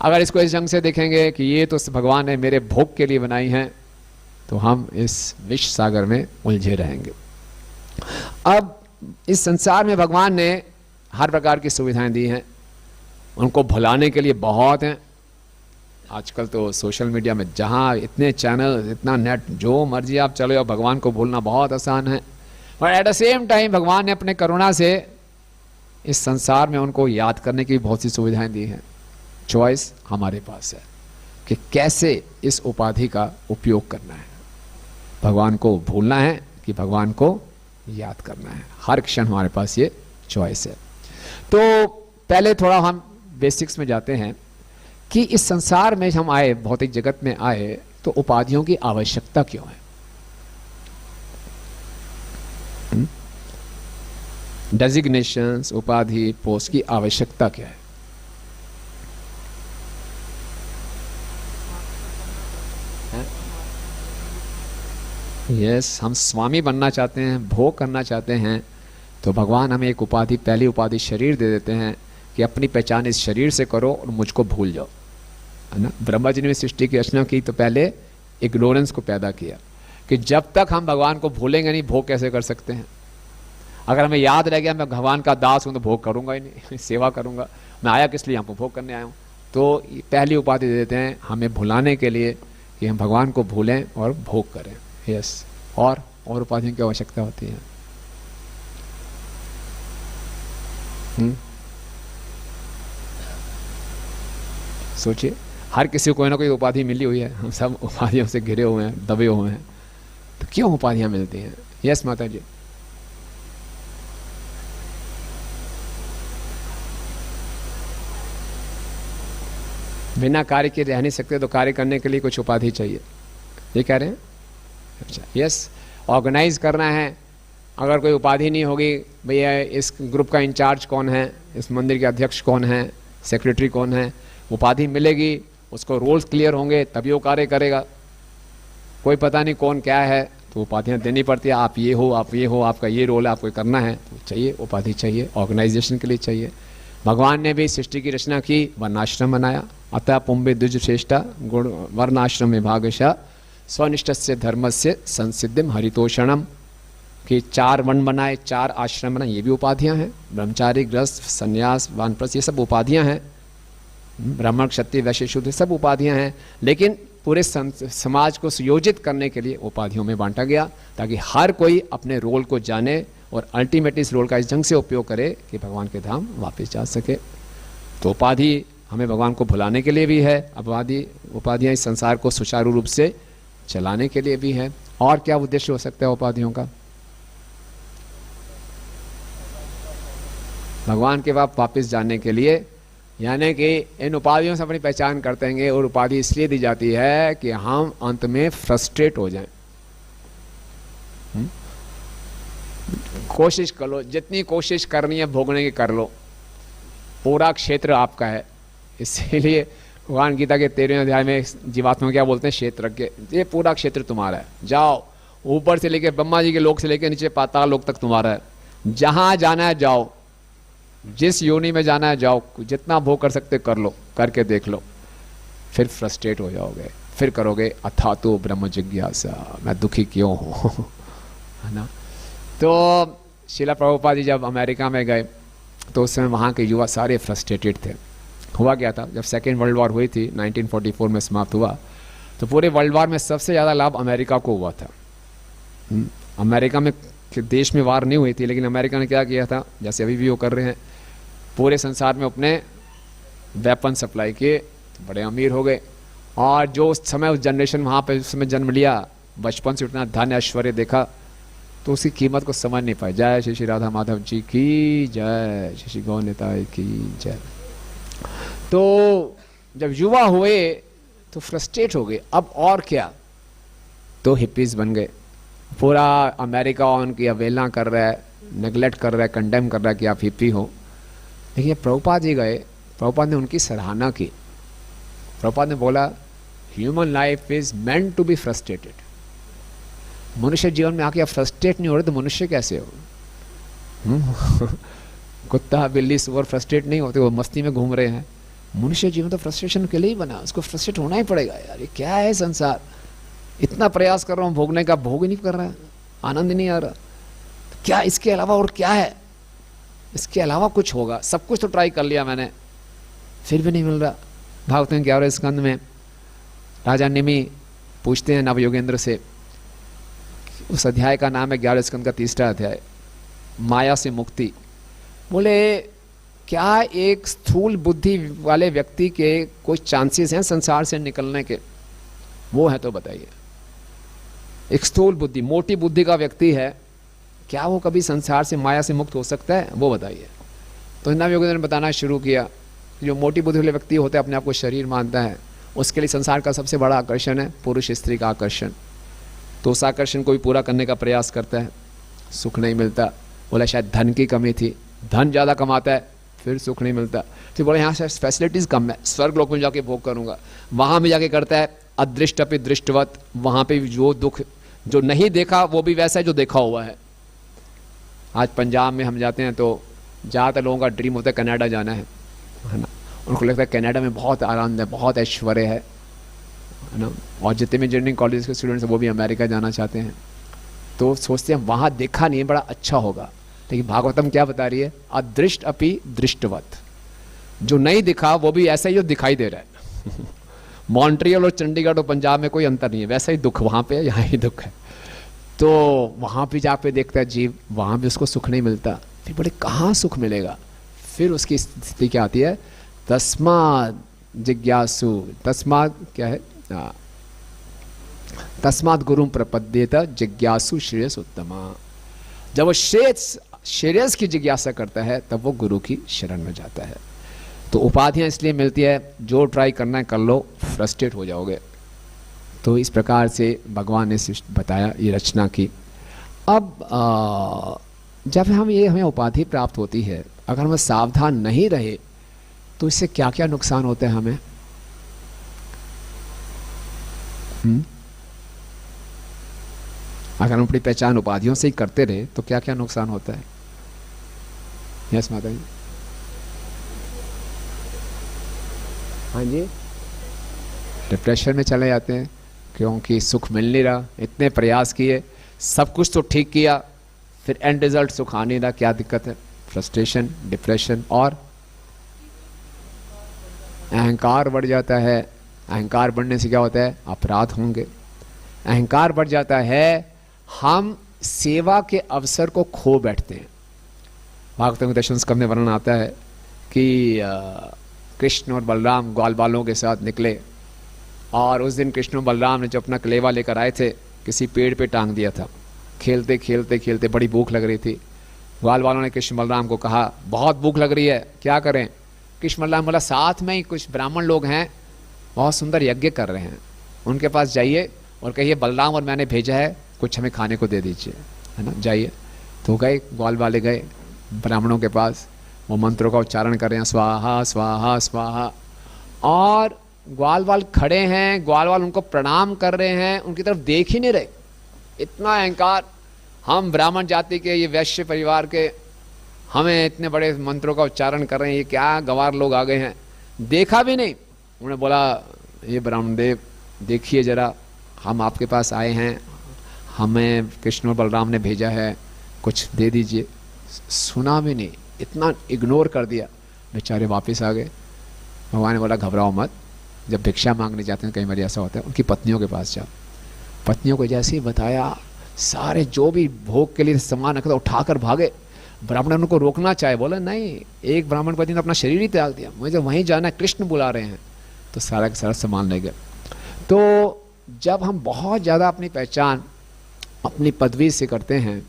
अगर इसको इस ढंग से देखेंगे कि ये तो भगवान ने मेरे भोग के लिए बनाई हैं, तो हम इस विश्व सागर में उलझे रहेंगे। अब इस संसार में भगवान ने हर प्रकार की सुविधाएं दी हैं, उनको भुलाने के लिए बहुत हैं। आजकल तो सोशल मीडिया में जहाँ इतने चैनल, इतना नेट, जो मर्जी आप चलो, और भगवान को भूलना बहुत आसान है। और एट द सेम टाइम भगवान ने अपने करुणा से इस संसार में उनको याद करने की बहुत सी सुविधाएं दी हैं। चॉइस हमारे पास है कि कैसे इस उपाधि का उपयोग करना है, भगवान को भूलना है कि भगवान को याद करना है। हर क्षण हमारे पास ये चॉइस है। तो पहले थोड़ा हम बेसिक्स में जाते हैं कि इस संसार में हम आए, भौतिक जगत में आए, तो उपाधियों की आवश्यकता क्यों है। डेजिग्नेशंस, उपाधि, पोस्ट की आवश्यकता क्या है। यस, हम स्वामी बनना चाहते हैं, भोग करना चाहते हैं, तो भगवान हमें एक उपाधि, पहली उपाधि शरीर दे देते हैं कि अपनी पहचान इस शरीर से करो और मुझको भूल जाओ, है ना। ब्रह्मा जी ने सृष्टि की रचना की तो पहले इग्नोरेंस को पैदा किया कि जब तक हम भगवान को भूलेंगे नहीं, भोग कैसे कर सकते हैं। अगर हमें याद रह गया मैं भगवान का दास हूँ तो भोग करूँगा ही नहीं, सेवा करूँगा, मैं आया किस लिए, हमको भोग करने आया हूँ। तो पहली उपाधि दे देते हैं हमें भुलाने के लिए कि हम भगवान को भूलें और भोग करें। यस, और उपाधियों की आवश्यकता होती है। सोचिए, हर किसी को कोई ना कोई उपाधि मिली हुई है, हम सब उपाधियों से घिरे हुए हैं, दबे हुए हैं, तो क्यों उपाधियां मिलती हैं। यस माता जी। बिना कार्य के रह नहीं सकते, तो कार्य करने के लिए कुछ उपाधि चाहिए, ये कह रहे हैं। अच्छा, यस, ऑर्गेनाइज करना है, अगर कोई उपाधि नहीं होगी, भैया इस ग्रुप का इंचार्ज कौन है, इस मंदिर के अध्यक्ष कौन है, सेक्रेटरी कौन है, उपाधि मिलेगी, उसको रोल्स क्लियर होंगे तभी वो कार्य करेगा। कोई पता नहीं कौन क्या है, तो उपाधियाँ देनी पड़ती है। आप ये हो, आप ये हो, आपका ये रोल है, आपको करना है, तो चाहिए उपाधि, चाहिए ऑर्गेनाइजेशन के लिए चाहिए। भगवान ने भी सृष्टि की रचना की, वर्णाश्रम बनाया। अतः पुंबे द्विज श्रेष्ठा गुण वर्णाश्रम विभागशः स्वनिष्ठस्य धर्मस्य संसिद्धिम हरितोषणम, कि 4 वर्ण बनाए, 4 आश्रम बनाए, ये भी उपाधियां हैं। ब्रह्मचारी, गृहस्थ, संन्यास, वानप्रस्थ, ये सब उपाधियां हैं। ब्राह्मण, क्षत्रिय, वैश्य, शूद्र सब उपाधियां हैं। लेकिन पूरे समाज को सुयोजित करने के लिए उपाधियों में बांटा गया, ताकि हर कोई अपने रोल को जाने और अल्टीमेटली इस रोल का इस ढंग से उपयोग करे कि भगवान के धाम वापस जा सके। तो उपाधि हमें भगवान को भुलाने के लिए भी है, उपाधियाँ इस संसार को सुचारू रूप से चलाने के लिए भी है। और क्या उद्देश्य हो सकता है उपाधियों का? भगवान के वापस जाने के लिए, यानी कि इन उपाधियों से अपनी पहचान करते हैं। और उपाधि इसलिए दी जाती है कि हम अंत में फ्रस्ट्रेट हो जाएं। कोशिश कर लो, जितनी कोशिश करनी है भोगने की कर लो, पूरा क्षेत्र आपका है। इसीलिए भगवान गीता के 13वें अध्याय में जीवात्मा क्या बोलते हैं, क्षेत्रज्ञ, ये पूरा क्षेत्र तुम्हारा है, जाओ। ऊपर से लेकर ब्रह्मा जी के लोक से लेकर नीचे पाताल लोक तक तुम्हारा है। जहां जाना है जाओ, जिस योनि में जाना है जाओ, जितना भोग कर सकते कर लो, करके देख लो, फिर फ्रस्ट्रेट हो जाओगे, फिर करोगे अथातो ब्रह्म जिज्ञासा, मैं दुखी क्यों हूँ, है ना। तो शिला प्रभुपाद जी जब अमेरिका में गए तो उस समय वहाँ के युवा सारे फ्रस्ट्रेटेड थे। हुआ क्या था, जब सेकेंड वर्ल्ड वॉर हुई थी, 1944 में समाप्त हुआ, तो पूरे वर्ल्ड वॉर में सबसे ज़्यादा लाभ अमेरिका को हुआ था। अमेरिका में देश में वार नहीं हुई थी, लेकिन अमेरिका ने क्या किया था, जैसे अभी भी वो कर रहे हैं, पूरे संसार में अपने वेपन सप्लाई किए, तो बड़े अमीर हो गए। और जो उस समय उस जनरेशन वहाँ पे उस समय जन्म लिया, बचपन से उतना धन ऐश्वर्य देखा, तो उसकी कीमत को समझ नहीं पाए। जय श्री श्री राधा माधव जी की जय, श्री श्री गौ निताई की जय। तो जब युवा हुए तो फ्रस्ट्रेट हो गए, अब और क्या, तो हिप्पीज बन गए। पूरा अमेरिका उनकी अवहेलना कर रहा है, नेगलेक्ट कर रहा है, कंडेम कर रहा है कि आप हिप्पी हो। लेकिन ये प्रभुपाद जी गए, प्रभुपाद ने उनकी सराहना की। प्रभुपाद ने बोला, human life is meant to be frustrated. मनुष्य जीवन में आके आप फ्रस्ट्रेट नहीं हो रहे तो मनुष्य कैसे हो? कुत्ता, बिल्ली, सुअर फ्रस्ट्रेट नहीं होते, वो मस्ती में घूम रहे हैं। मनुष्य जीवन तो फ्रस्ट्रेशन के लिए ही बना, उसको फ्रस्ट्रेट होना ही पड़ेगा। यार ये क्या है संसार, इतना प्रयास कर रहा हूँ भोगने का, भोग ही नहीं कर रहा है, आनंद नहीं आ रहा, तो क्या इसके अलावा और क्या है? इसके अलावा कुछ होगा। सब कुछ तो ट्राई कर लिया मैंने, फिर भी नहीं मिल रहा। भागवत 11वें स्कंद में राजा निमि पूछते हैं नवयोगेंद्र से, उस अध्याय का नाम है 11वें स्कंद का 3रा अध्याय, माया से मुक्ति। बोले क्या एक स्थूल बुद्धि वाले व्यक्ति के कोई चांसेस हैं संसार से निकलने के? वो है तो बताइए। एक स्थूल बुद्धि, मोटी बुद्धि का व्यक्ति है, क्या वो कभी संसार से, माया से मुक्त हो सकता है? वो बताइए। तो नवयोगेंद्र ने बताना शुरू किया, जो मोटी बुद्धि वाले व्यक्ति होते हैं, अपने आप को शरीर मानता है, उसके लिए संसार का सबसे बड़ा आकर्षण है पुरुष स्त्री का आकर्षण। तो उस आकर्षण को भी पूरा करने का प्रयास करता है, सुख नहीं मिलता। बोला शायद धन की कमी थी, धन ज़्यादा कमाता है फिर सुख नहीं मिलता। तो बोले यहाँ से फैसिलिटीज़ कम है, स्वर्ग लोक में जाके भोग करूँगा। वहाँ भी जाके करता है अदृष्ट अपि दृष्टवत, वहाँ पे जो दुख जो नहीं देखा वो भी वैसा है जो देखा हुआ है। आज पंजाब में हम जाते हैं तो ज़्यादातर लोगों का ड्रीम होता है कनाडा जाना है ना। उनको लगता है कनाडा में बहुत आनंद है, बहुत ऐश्वर्य है ना। और जितने भी इंजीनियरिंग कॉलेज के स्टूडेंट्स हैं वो भी अमेरिका जाना चाहते हैं, तो सोचते हैं वहाँ देखा नहीं है, बड़ा अच्छा होगा। लेकिन भागवतम क्या बता रही है, अदृष्ट अपि दृष्टवत, जो नहीं दिखा वो भी ऐसा ही जो दिखाई दे रहा है। मॉन्ट्रियल और चंडीगढ़ और पंजाब में कोई अंतर नहीं है, वैसा ही दुख वहाँ पे है, यहाँ ही दुख है। तो वहाँ पे जाके देखता है जीव, वहाँ भी उसको सुख नहीं मिलता। फिर बोले कहाँ सुख मिलेगा? फिर उसकी स्थिति क्या आती है, तस्माद जिज्ञासु, तस्माद क्या है, तस्माद गुरुम प्रपद्येत जिज्ञासु श्रेयस उत्तमा। जब वो श्रेयस की जिज्ञासा करता है तब वो गुरु की शरण में जाता है। तो उपाधियां इसलिए मिलती है, जो ट्राई करना है कर लो, फ्रस्ट्रेट हो जाओगे। तो इस प्रकार से भगवान ने बताया, ये रचना की। अब जब हमें उपाधि प्राप्त होती है, अगर हम सावधान नहीं रहे तो इससे क्या क्या नुकसान होते हैं हमें? अगर हम अपनी पहचान उपाधियों से ही करते रहे तो क्या क्या नुकसान होता है? यस माता जी। हाँ जी, डिप्रेशन में चले जाते हैं क्योंकि सुख मिल नहीं रहा। इतने प्रयास किए, सब कुछ तो ठीक किया, फिर एंड रिजल्ट सुख आ नहीं रहा। क्या दिक्कत है? फ्रस्ट्रेशन, डिप्रेशन, और अहंकार बढ़ जाता है। अहंकार बढ़ने से क्या होता है? अपराध होंगे। अहंकार बढ़ जाता है, हम सेवा के अवसर को खो बैठते हैं। भागवतम के दशम स्कंध में वर्णन आता है कि कृष्ण और बलराम ग्वाल बालों के साथ निकले, और उस दिन कृष्ण और बलराम ने जो अपना कलेवा लेकर आए थे किसी पेड़ पे टांग दिया था। खेलते खेलते खेलते बड़ी भूख लग रही थी। ग्वाल बालों ने कृष्ण बलराम को कहा, बहुत भूख लग रही है, क्या करें? कृष्ण बलराम बोला, साथ में ही कुछ ब्राह्मण लोग हैं, बहुत सुंदर यज्ञ कर रहे हैं, उनके पास जाइए और कहिए बलराम और मैंने भेजा है, कुछ हमें खाने को दे दीजिए, है ना, जाइए। तो गए, ग्वाल वाले गए ब्राह्मणों के पास, वो मंत्रों का उच्चारण कर रहे हैं, स्वाहा स्वाहा स्वाहा, और ग्वाल वाल खड़े हैं, ग्वाल वाल उनको प्रणाम कर रहे हैं, उनकी तरफ देख ही नहीं रहे। इतना अहंकार, हम ब्राह्मण जाति के, ये वैश्य परिवार के, हमें इतने बड़े मंत्रों का उच्चारण कर रहे हैं, ये क्या गंवार लोग आ गए हैं, देखा भी नहीं। उन्होंने बोला, ये ब्राह्मण देव देखिए जरा, हम आपके पास आए हैं, हमें कृष्ण और बलराम ने भेजा है, कुछ दे दीजिए। सुना भी नहीं, इतना इग्नोर कर दिया। बेचारे वापस आ गए। भगवान ने बोला, घबराओ मत, जब भिक्षा मांगने जाते हैं कई बार ऐसा होता है, उनकी पत्नियों के पास जाओ। पत्नियों को जैसे ही बताया, सारे जो भी भोग के लिए सामान रखा था उठाकर भागे। ब्राह्मण उनको रोकना चाहे, बोला नहीं, एक ब्राह्मण पति ने अपना शरीर ही त्याग दिया, मुझे वहीं जाना है, कृष्ण बुला रहे हैं। तो सारा का सारा सामान ले गए। तो जब हम बहुत ज़्यादा अपनी पहचान अपनी पदवी से करते हैं,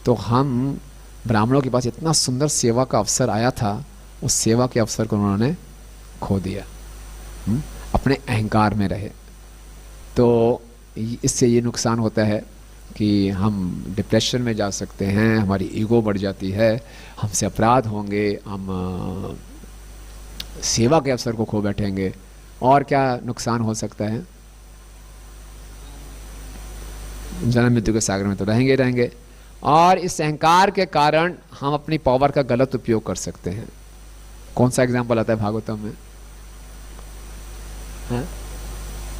तो हम ब्राह्मणों के पास इतना सुंदर सेवा का अवसर आया था, उस सेवा के अवसर को उन्होंने खो दिया, अपने अहंकार में रहे। तो इससे ये नुकसान होता है कि हम डिप्रेशन में जा सकते हैं, हमारी ईगो बढ़ जाती है, हमसे अपराध होंगे, हम सेवा के अवसर को खो बैठेंगे। और क्या नुकसान हो सकता है? जन्म मृत्यु के सागर में तो रहेंगे रहेंगे। और इस अहंकार के कारण हम अपनी पावर का गलत उपयोग कर सकते हैं। कौन सा एग्जाम्पल आता है भागवतम में?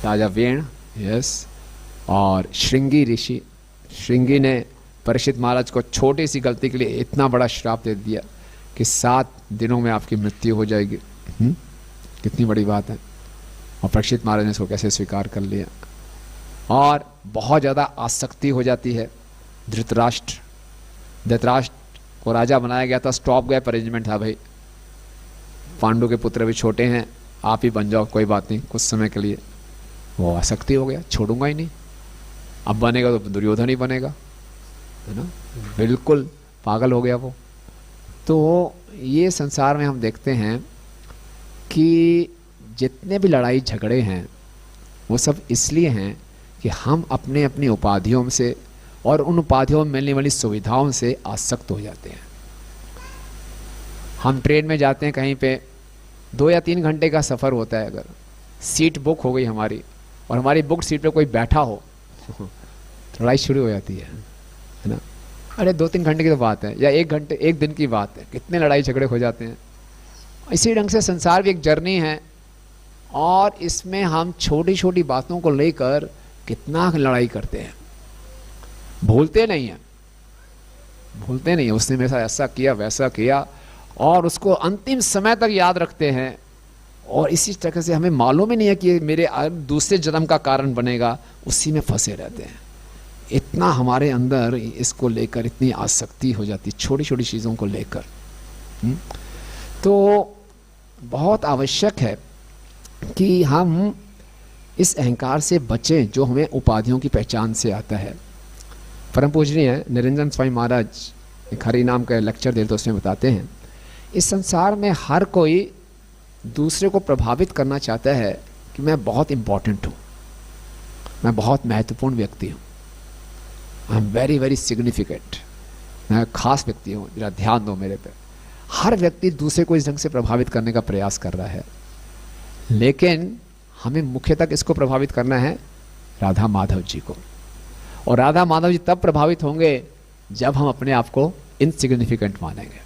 राजा वेण, यस, और श्रृंगी ऋषि, श्रृंगी ने परीक्षित महाराज को छोटी सी गलती के लिए इतना बड़ा श्राप दे दिया कि 7 दिनों में आपकी मृत्यु हो जाएगी। कितनी बड़ी बात है। और परीक्षित महाराज ने इसको कैसे स्वीकार कर लिया। और बहुत ज़्यादा आसक्ति हो जाती है। धृतराष्ट्र को राजा बनाया गया था, स्टॉप गैप अरेंजमेंट था भाई, पांडु के पुत्र भी छोटे हैं, आप ही बन जाओ, कोई बात नहीं, कुछ समय के लिए। वो आसक्ति हो गया, छोड़ूंगा ही नहीं, अब बनेगा तो दुर्योधन ही बनेगा, है ना, बिल्कुल पागल हो गया वो। तो ये संसार में हम देखते हैं कि जितने भी लड़ाई झगड़े हैं वो सब इसलिए हैं कि हम अपने अपनी उपाधियों से और उन उपाधियों में मिलने वाली सुविधाओं से आसक्त हो जाते हैं। हम ट्रेन में जाते हैं कहीं पे, 2 या 3 घंटे का सफ़र होता है, अगर सीट बुक हो गई हमारी और हमारी बुक सीट पे कोई बैठा हो तो लड़ाई शुरू हो जाती है ना। अरे 2-3 घंटे की तो बात है, या 1 घंटे 1 दिन की बात है, कितने लड़ाई झगड़े हो जाते हैं। इसी ढंग से संसार भी एक जर्नी है, और इसमें हम छोटी छोटी बातों को लेकर कितना लड़ाई करते हैं। भूलते नहीं है उसने मेरे साथ ऐसा किया वैसा किया, और उसको अंतिम समय तक याद रखते हैं। और इसी तरह से हमें मालूम ही नहीं है कि मेरे दूसरे जन्म का कारण बनेगा, उसी में फंसे रहते हैं। इतना हमारे अंदर इसको लेकर इतनी आसक्ति हो जाती है, छोटी छोटी चीज़ों को लेकर। तो बहुत आवश्यक है कि हम इस अहंकार से बचें जो हमें उपाधियों की पहचान से आता है। परम पूजनीय निरंजन स्वामी महाराज एक हरि नाम का लेक्चर देते तो उसमें बताते हैं, इस संसार में हर कोई दूसरे को प्रभावित करना चाहता है कि मैं बहुत इम्पोर्टेंट हूँ, मैं बहुत महत्वपूर्ण व्यक्ति हूँ, I am very very significant, मैं खास व्यक्ति हूँ, जरा ध्यान दो मेरे पे। हर व्यक्ति दूसरे को इस ढंग से प्रभावित करने का प्रयास कर रहा है, लेकिन हमें मुख्यतः किसको प्रभावित करना है? राधा माधव जी को। और राधा माधव जी तब प्रभावित होंगे जब हम अपने आप को इनसिग्निफिकेंट मानेंगे।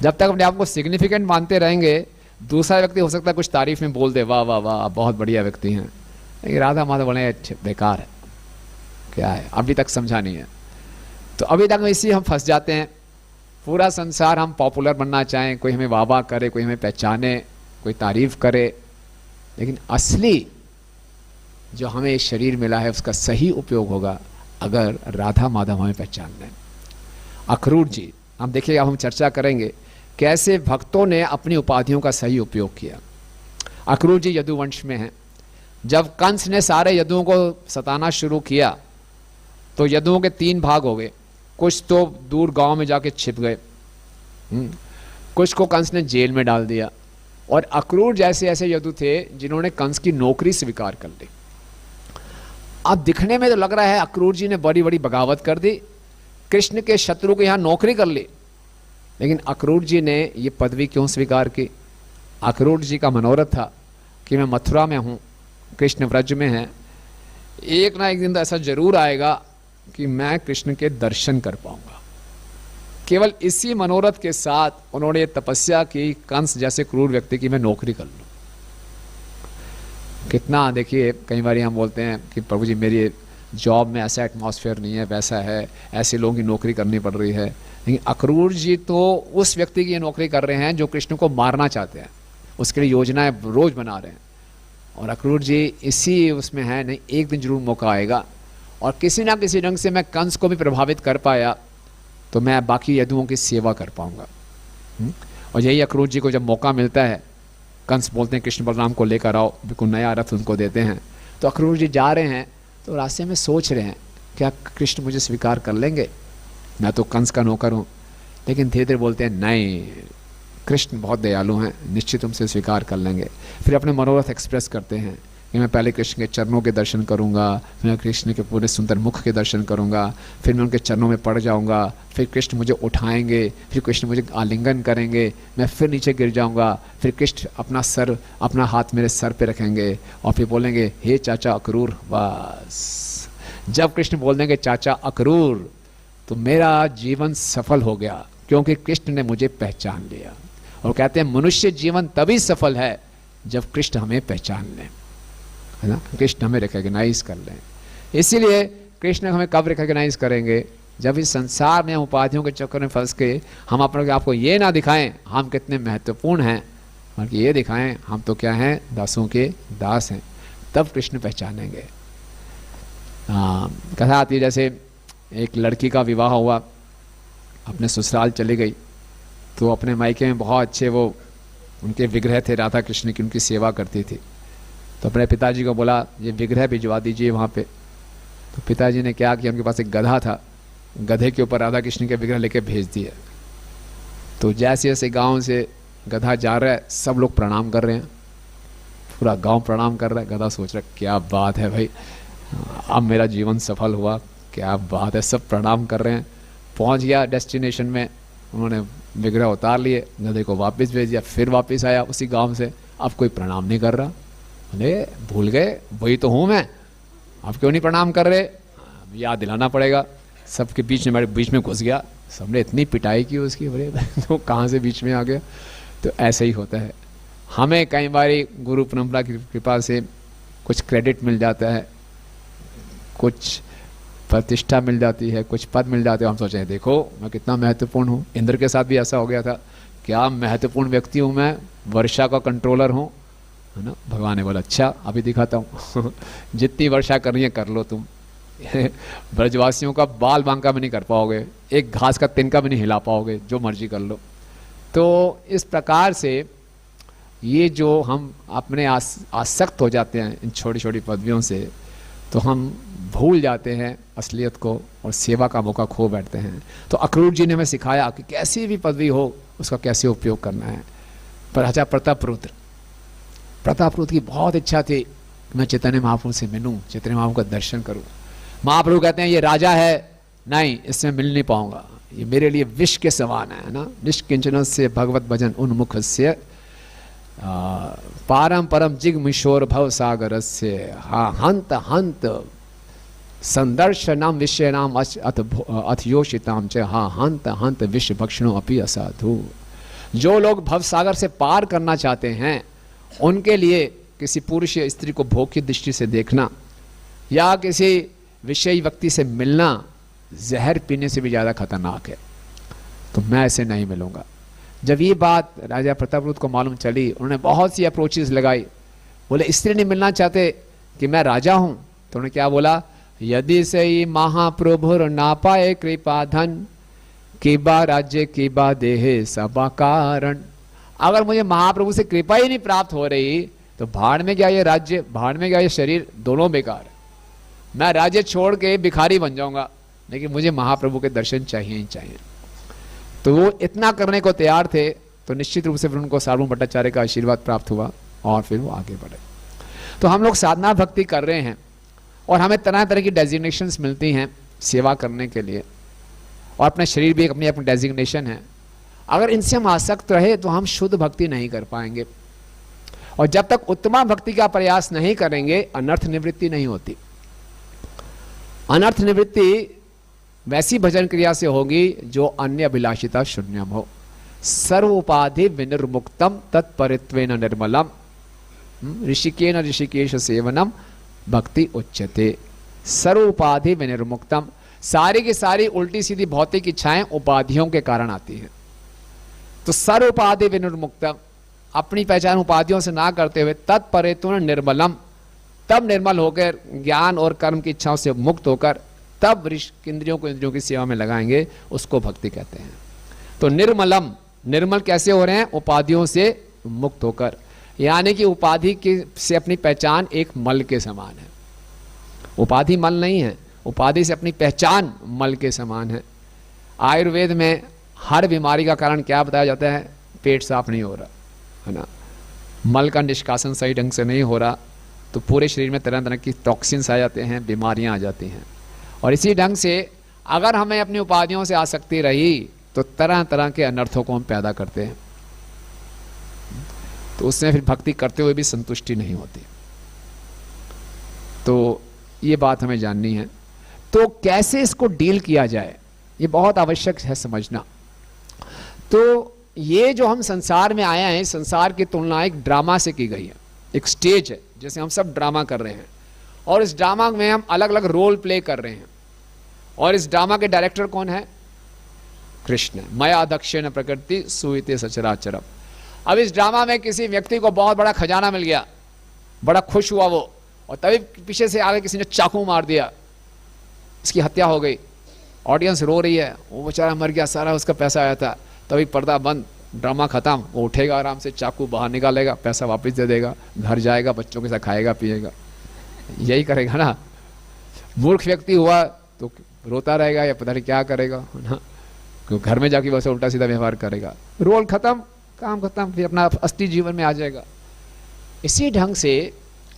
जब तक अपने आप को सिग्निफिकेंट मानते रहेंगे, दूसरा व्यक्ति हो सकता है कुछ तारीफ में बोल दे, वाह वाह वाह बहुत बढ़िया व्यक्ति हैं, लेकिन राधा माधव बोले बेकार है, क्या है, अभी तक समझा नहीं है। तो अभी तक इसी हम फंस जाते हैं। पूरा संसार हम पॉपुलर बनना चाहें, कोई हमें वाह वाह करे, कोई हमें पहचाने, कोई तारीफ करे, लेकिन असली जो हमें इस शरीर मिला है उसका सही उपयोग होगा अगर राधा माधव हमें पहचान लें। अखरूट जी, हम देखिए, अब हम चर्चा करेंगे कैसे भक्तों ने अपनी उपाधियों का सही उपयोग किया। अखरूट जी यदुवंश में हैं। जब कंस ने सारे यदुओं को सताना शुरू किया तो यदुओं के 3 भाग हो गए। कुछ तो दूर गांव में जाके छिप गए, कुछ को कंस ने जेल में डाल दिया, और अक्रूर जैसे ऐसे यदु थे जिन्होंने कंस की नौकरी स्वीकार कर ली। अब दिखने में तो लग रहा है अक्रूर जी ने बड़ी बड़ी बगावत कर दी, कृष्ण के शत्रु के यहां नौकरी कर ली, लेकिन अक्रूर जी ने ये पदवी क्यों स्वीकार की? अक्रूर जी का मनोरथ था कि मैं मथुरा में हूं, कृष्ण व्रज में है, एक ना एक दिन तो ऐसा जरूर आएगा कि मैं कृष्ण के दर्शन कर पाऊंगा। केवल इसी मनोरथ के साथ उन्होंने तपस्या की कंस जैसे क्रूर व्यक्ति की मैं नौकरी कर लूं। कितना, देखिए कई बार हम बोलते हैं कि प्रभु जी मेरी जॉब में ऐसा एटमॉस्फेयर नहीं है, वैसा है, ऐसे लोगों की नौकरी करनी पड़ रही है, लेकिन अक्रूर जी तो उस व्यक्ति की नौकरी कर रहे हैं जो कृष्ण को मारना चाहते हैं, उसके लिए योजनाएं रोज बना रहे हैं। और अक्रूर जी इसी उसमें है, नहीं एक दिन जरूर मौका आएगा और किसी ना किसी ढंग से मैं कंस को भी प्रभावित कर पाया तो मैं बाकी यदुओं की सेवा कर पाऊंगा। और यही अक्रूर जी को जब मौका मिलता है, कंस बोलते हैं कृष्ण बलराम को लेकर आओ, बिल्कुल नया रथ उनको देते हैं, तो अक्रूर जी जा रहे हैं तो रास्ते में सोच रहे हैं क्या कृष्ण मुझे स्वीकार कर लेंगे, मैं तो कंस का नौकर हूँ। लेकिन धीरे धीरे बोलते हैं नहीं, कृष्ण बहुत दयालु हैं, निश्चित उनसे स्वीकार कर लेंगे। फिर अपने मनोरथ एक्सप्रेस करते हैं कि मैं पहले कृष्ण के चरणों के दर्शन करूंगा, फिर मैं कृष्ण के पूरे सुंदर मुख के दर्शन करूंगा, फिर मैं उनके चरणों में पड़ जाऊंगा, फिर कृष्ण मुझे उठाएंगे, फिर कृष्ण मुझे आलिंगन करेंगे, मैं फिर नीचे गिर जाऊंगा, फिर कृष्ण अपना हाथ मेरे सर पे रखेंगे और फिर बोलेंगे हे चाचा अक्रूर। बस जब कृष्ण बोल देंगे चाचा अक्रूर तो मेरा जीवन सफल हो गया, क्योंकि कृष्ण ने मुझे पहचान लिया। और कहते हैं मनुष्य जीवन तभी सफल है जब कृष्ण हमें पहचान लें, है ना, कृष्ण हमें रिकॉग्नाइज कर लें। इसीलिए कृष्ण हमें कब रिकॉग्नाइज करेंगे? जब इस संसार में उपाधियों के चक्कर में फंस के हम अपने आपको ये ना दिखाएं हम कितने महत्वपूर्ण हैं, बल्कि ये दिखाएं हम तो क्या हैं, दासों के दास हैं, तब कृष्ण पहचानेंगे। कथा आती है, जैसे एक लड़की का विवाह हुआ, अपने ससुराल चली गई, तो अपने मायके में बहुत अच्छे वो उनके विग्रह थे राधा कृष्ण की, उनकी सेवा करती थी। तो अपने पिताजी को बोला ये विग्रह भिजवा दीजिए वहाँ पे। तो पिताजी ने क्या किया, उनके पास एक गधा था, गधे के ऊपर राधा कृष्ण के विग्रह लेके भेज दिए। तो जैसे जैसे गांव से गधा जा रहा है सब लोग प्रणाम कर रहे हैं, पूरा गांव प्रणाम कर रहा है। गधा सोच रहा है क्या बात है भाई, अब मेरा जीवन सफल हुआ, क्या बात है, सब प्रणाम कर रहे हैं। पहुंच गया डेस्टिनेशन में, उन्होंने विग्रह उतार लिए, गधे को वापस भेज दिया, फिर वापस आया उसी गांव से, अब कोई प्रणाम नहीं कर रहा। अरे भूल गए, वही तो हूँ मैं, आप क्यों नहीं प्रणाम कर रहे? याद दिलाना पड़ेगा। सबके बीच में, मेरे बीच में घुस गया, सबने इतनी पिटाई की उसकी, बड़े तो कहाँ से बीच में आ गया। तो ऐसे ही होता है, हमें कई बार गुरु परंपरा की कृपा से कुछ क्रेडिट मिल जाता है, कुछ प्रतिष्ठा मिल जाती है, कुछ पद मिल जाते हैं, हम सोचते हैं देखो मैं कितना महत्वपूर्ण हूँ। इंद्र के साथ भी ऐसा हो गया था, क्या महत्वपूर्ण व्यक्ति हूँ मैं, वर्षा का कंट्रोलर हूँ, है ना। भगवान ने बोला अच्छा अभी दिखाता हूँ जितनी वर्षा करनी है कर लो तुम ब्रजवासियों का बाल बांका भी नहीं कर पाओगे, एक घास का तिनका भी नहीं हिला पाओगे, जो मर्जी कर लो। तो इस प्रकार से ये जो हम अपने आसक्त हो जाते हैं इन छोटी छोटी पदवियों से, तो हम भूल जाते हैं असलियत को और सेवा का मौका खो बैठते हैं। तो अक्रूर जी ने हमें सिखाया कि कैसी भी पदवी हो उसका कैसे उपयोग करना है। पर राजा प्रतापरुद्र की बहुत इच्छा थी कि मैं चैतन्य महाप्रभु से मिलूं, चैतन्य महाप्रभु का दर्शन करूं। महाप्रभु कहते हैं ये राजा है, नहीं इसमें मिल नहीं पाऊंगा, ये मेरे लिए विष के समान है ना। निष्किंचन से भगवत भजन उन्मुख से पारम परम जिग्मिशोर भव सागर से हंत हंत संदर्शनम विषय नाम अथ योषिताम च हंत हंत विश्व भक्षणों अपि असाधु। जो लोग भव सागर से पार करना चाहते हैं उनके लिए किसी पुरुष या स्त्री को भोग की दृष्टि से देखना या किसी विषयी व्यक्ति से मिलना जहर पीने से भी ज़्यादा खतरनाक है। तो मैं ऐसे नहीं मिलूंगा। जब ये बात राजा प्रतापरुद्र को मालूम चली, उन्होंने बहुत सी अप्रोचेस लगाई। बोले स्त्री नहीं मिलना चाहते कि मैं राजा हूं, तो उन्होंने क्या बोला, यदि से महाप्रभुर ना पाए कृपा धन कि बा राज्य की बा देहे सबा कारण। अगर मुझे महाप्रभु से कृपा ही नहीं प्राप्त हो रही तो भाड़ में गया ये राज्य, भाड़ में गया ये शरीर, दोनों बेकार है। मैं राज्य छोड़ के भिखारी बन जाऊंगा, लेकिन मुझे महाप्रभु के दर्शन चाहिए ही चाहिए। तो वो इतना करने को तैयार थे, तो निश्चित रूप से फिर उनको सार्वभौम भट्टाचार्य का आशीर्वाद प्राप्त हुआ और फिर वो आगे बढ़े। तो हम लोग साधना भक्ति कर रहे हैं और हमें तरह तरह की डेजिग्नेशंस मिलती हैं सेवा करने के लिए, और अपने शरीर भी एक अपनी अपनी डेजिग्नेशन है। अगर इनसे हम आसक्त रहे तो हम शुद्ध भक्ति नहीं कर पाएंगे, और जब तक उत्तम भक्ति का प्रयास नहीं करेंगे अनर्थ निवृत्ति नहीं होती। अनर्थ निवृत्ति वैसी भजन क्रिया से होगी जो अन्य अभिलाषिता शून्यम हो। सर्व उपाधि विनिर्मुक्तम तत्परित्वेन निर्मलम ऋषिकेन ऋषिकेश सेवनम भक्ति उच्यते। सर्व उपाधि विनिर्मुक्तम, सारी की सारी उल्टी सीधी भौतिक इच्छाएं उपाधियों के कारण आती हैं। तो सर्व उपाधि विनिर्मुक्तम, अपनी पहचान उपाधियों से ना करते हुए तत्परित्वेन निर्मलम, तब निर्मल होकर ज्ञान और कर्म की इच्छाओं से मुक्त होकर तब इंद्रियों को इंद्रियों की सेवा में लगाएंगे, उसको भक्ति कहते हैं। तो निर्मलम, निर्मल कैसे हो रहे हैं, उपाधियों से मुक्त होकर, यानी कि उपाधि की से अपनी पहचान एक मल के समान है। उपाधि मल नहीं है, उपाधि से अपनी पहचान मल के समान है। आयुर्वेद में हर बीमारी का कारण क्या बताया जाता है, पेट साफ नहीं हो रहा है ना, मल का निष्कासन सही ढंग से नहीं हो रहा, तो पूरे शरीर में तरह तरह की टॉक्सिन्स आ जाते हैं, बीमारियां आ जाती हैं। और इसी ढंग से अगर हमें अपनी उपाधियों से आसक्ति रही तो तरह तरह के अनर्थों को हम पैदा करते हैं, तो उसमें फिर भक्ति करते हुए भी संतुष्टि नहीं होती। तो ये बात हमें जाननी है। तो कैसे इसको डील किया जाए, ये बहुत आवश्यक है समझना। तो ये जो हम संसार में आए हैं, संसार की तुलना एक ड्रामा से की गई है, एक स्टेज है, जैसे हम सब ड्रामा कर रहे हैं, और इस ड्रामा में हम अलग अलग रोल प्ले कर रहे हैं। और इस ड्रामा के डायरेक्टर कौन है, कृष्ण। मया दक्षिण प्रकृति सुविते सचराचरम। अब इस ड्रामा में किसी व्यक्ति को बहुत बड़ा खजाना मिल गया, बड़ा खुश हुआ वो, और तभी पीछे से आगे किसी ने चाकू मार दिया, इसकी हत्या हो गई। ऑडियंस रो रही है, वो बेचारा मर गया, सारा उसका पैसा आया था। तभी पर्दा बंद, ड्रामा खत्म। वो उठेगा आराम से, चाकू बाहर निकालेगा, पैसा वापस दे देगा, घर जाएगा, बच्चों के साथ खाएगा पिएगा, यही करेगा ना। मूर्ख व्यक्ति हुआ तो रोता रहेगा या पता नहीं क्या करेगा ना, क्योंकि घर में जाके वैसे उल्टा सीधा व्यवहार करेगा। रोल खत्म, काम खत्म, फिर अपना असली जीवन में आ जाएगा। इसी ढंग से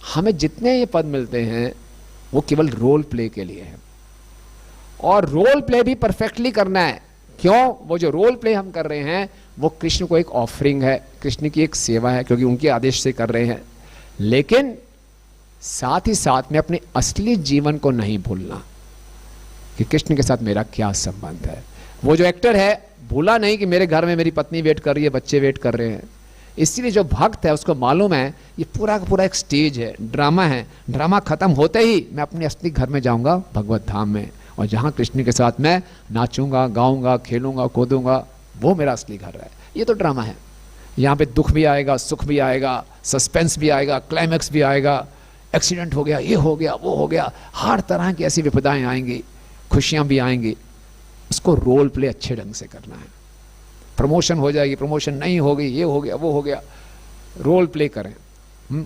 हमें जितने ये पद मिलते हैं वो केवल रोल प्ले के लिए है, और रोल प्ले भी परफेक्टली करना है। क्यों, वो जो रोल प्ले हम कर रहे हैं वो कृष्ण को एक ऑफरिंग है, कृष्ण की एक सेवा है, क्योंकि उनके आदेश से कर रहे हैं। लेकिन साथ ही साथ में अपने असली जीवन को नहीं भूलना कि कृष्ण के साथ मेरा क्या संबंध है। वो जो एक्टर है भूला नहीं कि मेरे घर में मेरी पत्नी वेट कर रही है, बच्चे वेट कर रहे हैं। इसीलिए जो भक्त है उसको मालूम है ये पूरा का पूरा एक स्टेज है, ड्रामा है। ड्रामा खत्म होते ही मैं अपने असली घर में जाऊंगा, भगवत धाम में, और जहाँ कृष्ण के साथ मैं नाचूंगा, गाऊंगा, खेलूंगा, कूदूंगा, वो मेरा असली घर है। ये तो ड्रामा है। यहाँ पे दुख भी आएगा, सुख भी आएगा, सस्पेंस भी आएगा, क्लाइमैक्स भी आएगा, एक्सीडेंट हो गया, ये हो गया, वो हो गया, हर तरह की ऐसी विपदाएं आएंगी, खुशियां भी आएंगी। उसको रोल प्ले अच्छे ढंग से करना है। प्रमोशन हो जाएगी, प्रमोशन नहीं होगी, ये हो गया, वो हो गया, रोल प्ले करें।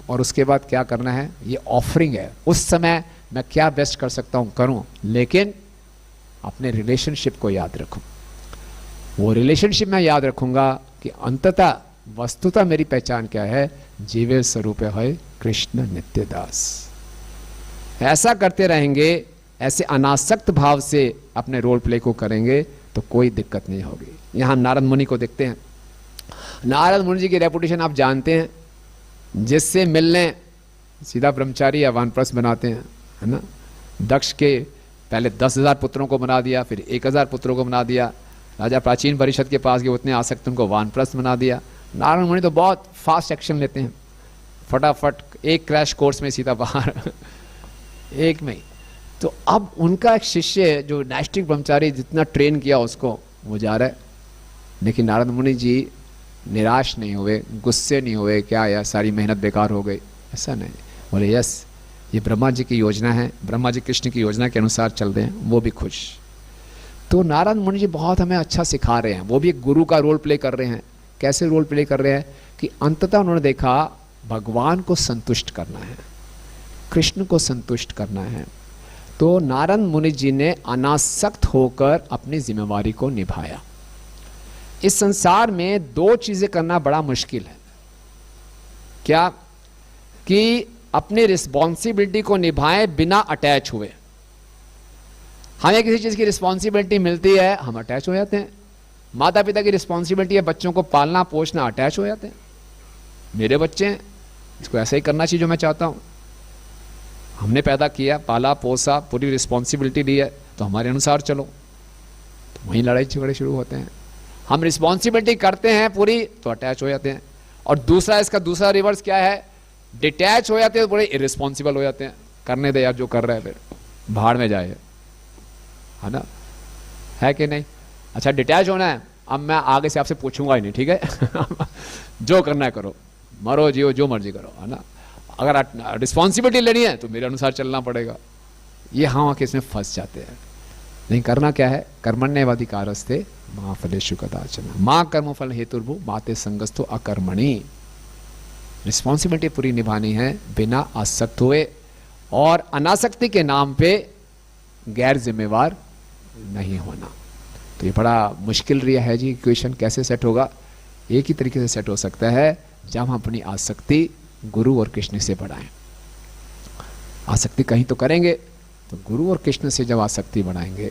और उसके बाद क्या करना है, ये ऑफरिंग है। उस समय मैं क्या बेस्ट कर सकता हूं करूं, लेकिन अपने रिलेशनशिप को याद रखूं। वो रिलेशनशिप मैं याद रखूंगा कि अंततः वस्तुतः मेरी पहचान क्या है, जीवे स्वरूप है कृष्ण नित्यदास। ऐसा करते रहेंगे, ऐसे अनासक्त भाव से अपने रोल प्ले को करेंगे तो कोई दिक्कत नहीं होगी। यहाँ हम नारद मुनि को देखते हैं। नारद मुनि जी की रेपुटेशन आप जानते हैं, जिससे मिलने सीधा ब्रह्मचारी या वानप्रस्थ बनाते हैं, है ना। दक्ष के पहले 10,000 पुत्रों को बना दिया, फिर 1,000 पुत्रों को बना दिया। राजा प्राचीन परिषद के पास गए, उतने आसक्त उनको वानप्रस्थ बना दिया। नारद मुनि तो बहुत फास्ट एक्शन लेते हैं, फटाफट एक क्रैश कोर्स में सीधा बाहर एक में ही। तो अब उनका एक शिष्य जो नैष्टिक ब्रह्मचारी जितना ट्रेन किया उसको, वो जा रहा है। लेकिन नारद मुनि जी निराश नहीं हुए, गुस्से नहीं हुए, क्या यार सारी मेहनत बेकार हो गई, ऐसा नहीं। बोले यस, ये ब्रह्मा जी की योजना है, ब्रह्मा जी कृष्ण की योजना के अनुसार चल रहे हैं, वो भी खुश। तो नारद मुनि जी बहुत हमें अच्छा सिखा रहे हैं। वो भी एक गुरु का रोल प्ले कर रहे हैं। कैसे रोल प्ले कर रहे हैं कि अंततः उन्होंने देखा भगवान को संतुष्ट करना है, कृष्ण को संतुष्ट करना है। तो नारद मुनि जी ने अनासक्त होकर अपनी जिम्मेवारी को निभाया। इस संसार में दो चीजें करना बड़ा मुश्किल है। क्या? कि अपनी रिस्पॉन्सिबिलिटी को निभाएं बिना अटैच हुए। हमें किसी चीज की रिस्पॉन्सिबिलिटी मिलती है, हम अटैच हो जाते हैं। माता पिता की रिस्पॉन्सिबिलिटी है बच्चों को पालना पोषना, अटैच हो जाते हैं। मेरे बच्चे हैं, इसको ऐसा ही करना चाहिए जो मैं चाहता हूं। हमने पैदा किया, पाला पोसा, पूरी रिस्पॉन्सिबिलिटी ली है, तो हमारे अनुसार चलो। तो वहीं लड़ाई झगड़े शुरू होते हैं। हम रिस्पॉन्सिबिलिटी करते हैं पूरी, तो अटैच हो जाते हैं। और दूसरा, इसका दूसरा रिवर्स क्या है, डिटैच हो जाते हैं तो बड़े इरिस्पॉन्सिबल हो जाते हैं। करने दे यार जो कर रहे हैं, फिर भाड़ में जाए, है ना, है कि नहीं। अच्छा, डिटैच होना है, अब मैं आगे से आपसे पूछूंगा ही नहीं, ठीक है जो करना है करो, मरो जियो जो मर्जी करो, है ना। अगर रिस्पॉन्सिबिलिटी लेनी है तो मेरे अनुसार चलना पड़ेगा। ये हाँ के इसमें फंस जाते हैं। नहीं, करना क्या है, कर्मण्येवाधिकारस्ते मां फलेषु कदाचन मां कर्मफल हेतुर्भु माते संगस्तो अकर्मणि। रिस्पॉन्सिबिलिटी पूरी निभानी है बिना आसक्त हुए, और अनासक्ति के नाम पे गैर जिम्मेवार नहीं होना। तो ये बड़ा मुश्किल रिया है जी। इक्वेशन कैसे सेट होगा? एक ही तरीके से सेट हो सकता है जब हम अपनी आसक्ति गुरु और कृष्ण से बढ़ाएं। आसक्ति कहीं तो करेंगे, तो गुरु और कृष्ण से जब आसक्ति बढ़ाएंगे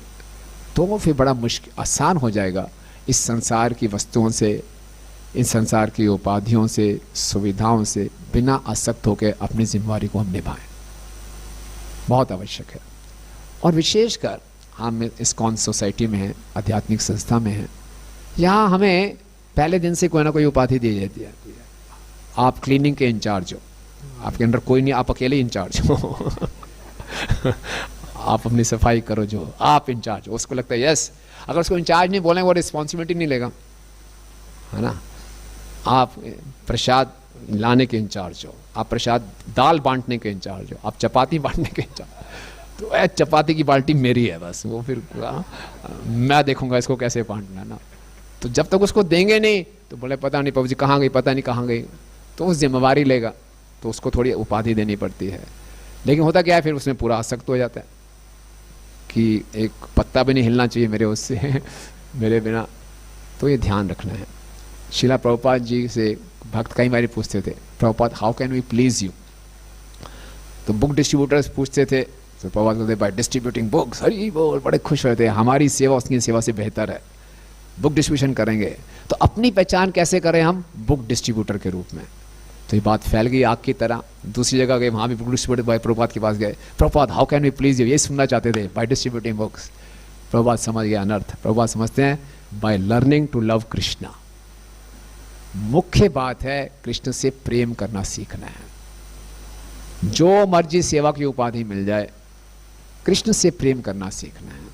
तो वो फिर बड़ा मुश्किल आसान हो जाएगा। इस संसार की वस्तुओं से, इन संसार की उपाधियों से, सुविधाओं से बिना आसक्त होकर अपनी जिम्मेवारी को हम निभाएं, बहुत आवश्यक है। और विशेषकर हम इस्कॉन सोसाइटी में हैं, आध्यात्मिक संस्था में हैं, यहाँ हमें पहले दिन से कोई ना कोई उपाधि दी जाती है। आप क्लीनिंग के इंचार्ज हो, आपके अंदर कोई नहीं, आप अकेले इंचार्ज हो आप अपनी सफाई करो, जो आप इंचार्ज हो। उसको लगता है यस, अगर उसको इंचार्ज नहीं बोलेंगे वो रिस्पॉन्सिबिलिटी नहीं लेगा, है ना। आप प्रसाद लाने के इंचार्ज हो, आप प्रसाद दाल बांटने के इंचार्ज हो, आप चपाती बांटने के इंचार्ज, तो चपाती की बाल्टी मेरी है बस, वो फिर मैं देखूंगा इसको कैसे बांटना है ना। तो जब तक उसको देंगे नहीं तो बोले पता नहीं प्रभु जी कहाँ गई, पता नहीं कहाँ गई, तो वो जिम्मेवारी लेगा, तो उसको थोड़ी उपाधि देनी पड़ती है। लेकिन होता क्या है, फिर उसमें पूरा आसक्त हो जाता है कि एक पत्ता भी नहीं हिलना चाहिए मेरे उससे मेरे बिना। तो ये ध्यान रखना है। शिला प्रभुपाद जी से भक्त कई बार पूछते थे, Prabhupada how can we please you. तो बुक डिस्ट्रीब्यूटर्स पूछते थे, तो प्रभुपाद बोलते बाय डिस्ट्रीब्यूटिंग बुक्स। हरी बोल, बड़े खुश होते हैं, हमारी सेवा उसकी सेवा से बेहतर है, बुक डिस्ट्रीब्यूशन करेंगे। तो अपनी पहचान कैसे करें हम, बुक डिस्ट्रीब्यूटर के रूप में। तो ये बात फैल गई आग की तरह। दूसरी जगह गए, वहाँ भी बुक डिस्ट्रीब्यूटर भाई प्रभुपाद के पास गए, Prabhupada how can we please you, ये सुनना चाहते थे, बाय डिस्ट्रीब्यूटिंग बुक्स। प्रभुपाद समझ गया अनर्थ। प्रभुपाद समझते हैं by learning to love Krishna. मुख्य बात है कृष्ण से प्रेम करना सीखना है। जो मर्जी सेवा की उपाधि मिल जाए, कृष्ण से प्रेम करना सीखना है।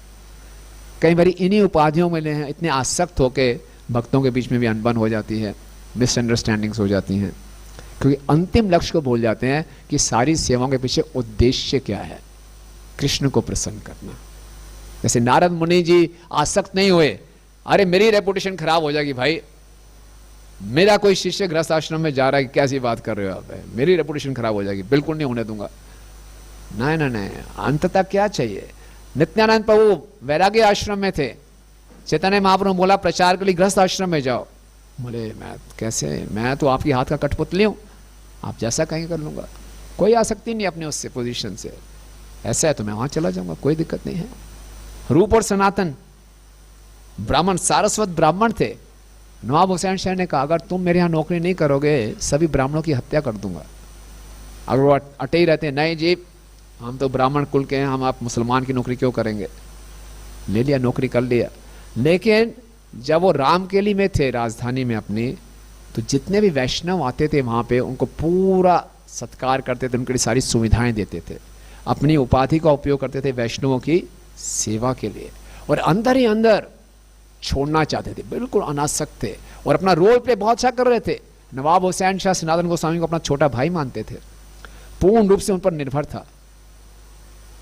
कई बार इन्हीं उपाधियों में इतने आसक्त होके भक्तों के बीच में भी अनबन हो जाती है, मिसअंडरस्टैंडिंग्स हो जाती हैं, क्योंकि अंतिम लक्ष्य को भूल जाते हैं कि सारी सेवाओं के पीछे उद्देश्य क्या है, कृष्ण को प्रसन्न करना। जैसे नारद मुनि जी आसक्त नहीं हुए, अरे मेरी रेपुटेशन खराब हो जाएगी भाई, मेरा कोई शिष्य गृहस्थ आश्रम में जा रहा है, कैसी बात कर रहे हो आप, मेरी रेपुटेशन खराब हो जाएगी, बिल्कुल नहीं होने दूंगा। नहीं नहीं नहीं, अंततः क्या चाहिए। नित्यानंद प्रभु वैराग्य आश्रम में थे, चैतन्य महाप्रभु बोला प्रचार के लिए गृहस्थ आश्रम में जाओ। बोले मैं कैसे, मैं तो आपकी हाथ का कठपुतली हूं, आप जैसा कहेंगे कर लूंगा। कोई आसक्ति नहीं अपने उससे पोजीशन से, ऐसा है तो मैं वहां चला जाऊंगा, कोई दिक्कत नहीं है। रूप और सनातन ब्राह्मण, सारस्वत ब्राह्मण थे। नवाब हुसैन शाह ने कहा अगर तुम मेरे यहाँ नौकरी नहीं करोगे सभी ब्राह्मणों की हत्या कर दूंगा। अगर वो अटे ही रहते, नहीं जी हम तो ब्राह्मण कुल के हैं, हम आप मुसलमान की नौकरी क्यों करेंगे, ले लिया, नौकरी कर लिया। लेकिन जब वो रामकेली में थे राजधानी में अपनी, तो जितने भी वैष्णव आते थे वहाँ पे उनको पूरा सत्कार करते थे, उनके लिए सारी सुविधाएं देते थे, अपनी उपाधि का उपयोग करते थे वैष्णवों की सेवा के लिए, और अंदर ही अंदर छोड़ना चाहते थे, बिल्कुल अनासक्त थे और अपना रोल प्ले बहुत अच्छा कर रहे थे। नवाब हुसैन शाह सनातन गोस्वामी को अपना छोटा भाई मानते थे, पूर्ण रूप से उन पर निर्भर था।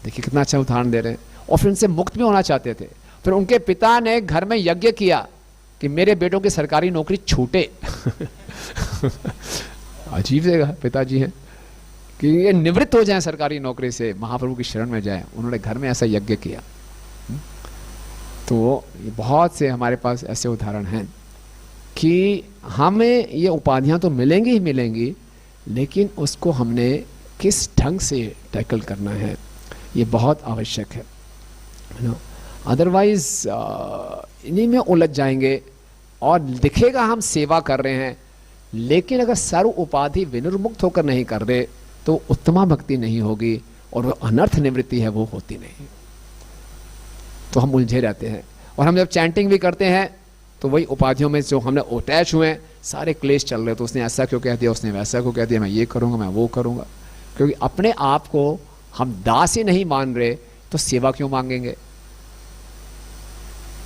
देखिए कितना अच्छा उदाहरण दे रहे हैं। और फिर उनसे मुक्त भी होना चाहते थे। फिर उनके पिता ने घर में यज्ञ किया कि मेरे बेटों की सरकारी नौकरी छूटे। अजीब जगह पिताजी हैं कि ये निवृत्त हो जाएं सरकारी नौकरी से, महाप्रभु की शरण में जाएं। उन्होंने घर में ऐसा यज्ञ किया। तो ये बहुत से हमारे पास ऐसे उदाहरण हैं कि हमें ये उपाधियां तो मिलेंगी ही मिलेंगी, लेकिन उसको हमने किस ढंग से टैकल करना है ये बहुत आवश्यक है ना। अदरवाइज इन्हीं में उलझ जाएंगे और दिखेगा हम सेवा कर रहे हैं, लेकिन अगर सर्व उपाधि विनिर्मुक्त होकर नहीं कर रहे तो उत्तमा भक्ति नहीं होगी और वो अनर्थ निवृत्ति है वो होती नहीं। तो हम उलझे रहते हैं। और हम जब चैंटिंग भी करते हैं तो वही उपाधियों में जो हमने अटैच हुए हैं, सारे क्लेश चल रहे। तो उसने ऐसा क्यों कह दिया, उसने वैसा क्यों कह दिया, मैं ये करूँगा, मैं वो करूँगा। क्योंकि अपने आप को हम दास ही नहीं मान रहे तो सेवा क्यों मांगेंगे।